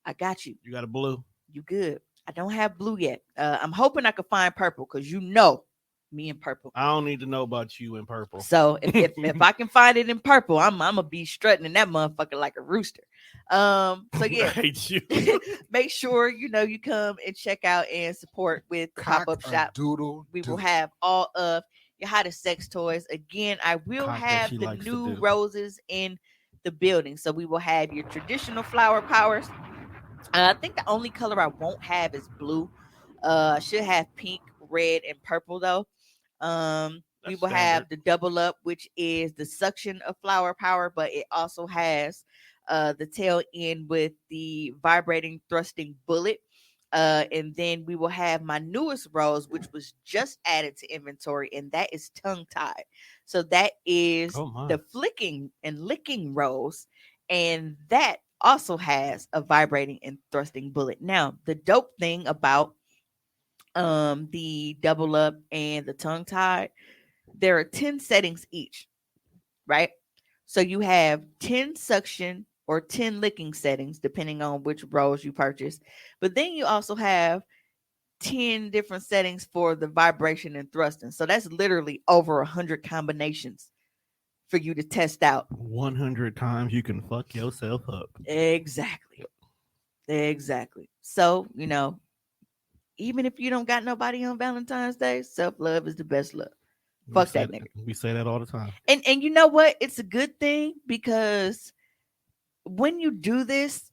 I got you. You got a blue. You good. I don't have blue yet. I'm hoping I can find purple because me and purple. I don't need to know about you in purple. So if I can find it in purple, I'm gonna be strutting in that motherfucker like a rooster. So I yeah, hate you. make sure you come and check out and support with Pop Up Shop. Doodle. We will have all of your hottest sex toys. Again, I will Cock that have she the likes to new do. roses in the building. So we will have your traditional flower powers. I think the only color I won't have is blue. I should have pink, red, and purple though. We That's will have standard. the double up, which is the suction of flower power, but it also has the tail end with the vibrating thrusting bullet. And then we will have my newest rose, which was just added to inventory, and that is tongue tied. So that is Oh my. the flicking and licking rose, and that also has a vibrating and thrusting bullet. Now, the dope thing about the double up and the tongue tied, there are 10 settings each, right? So you have 10 suction, or 10 licking settings, depending on which rose you purchase. But then you also have 10 different settings for the vibration and thrusting. So that's literally over 100 combinations for you to test out. 100 times you can fuck yourself up. Exactly. So, even if you don't got nobody on Valentine's Day, self-love is the best love. Fuck that nigga. We say that all the time. And you know what? It's a good thing, because when you do this,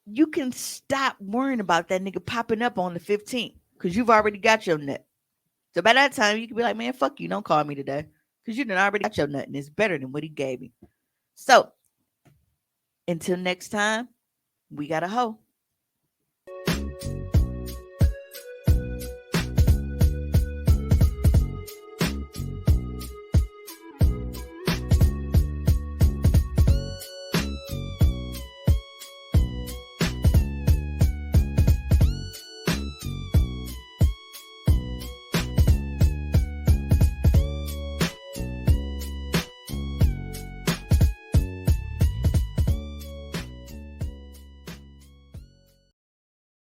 you can stop worrying about that nigga popping up on the 15th, because you've already got your nut. So by that time, you can be like, man, fuck you. Don't call me today, because you done already got your nut, and it's better than what he gave me. So until next time, we got a hoe.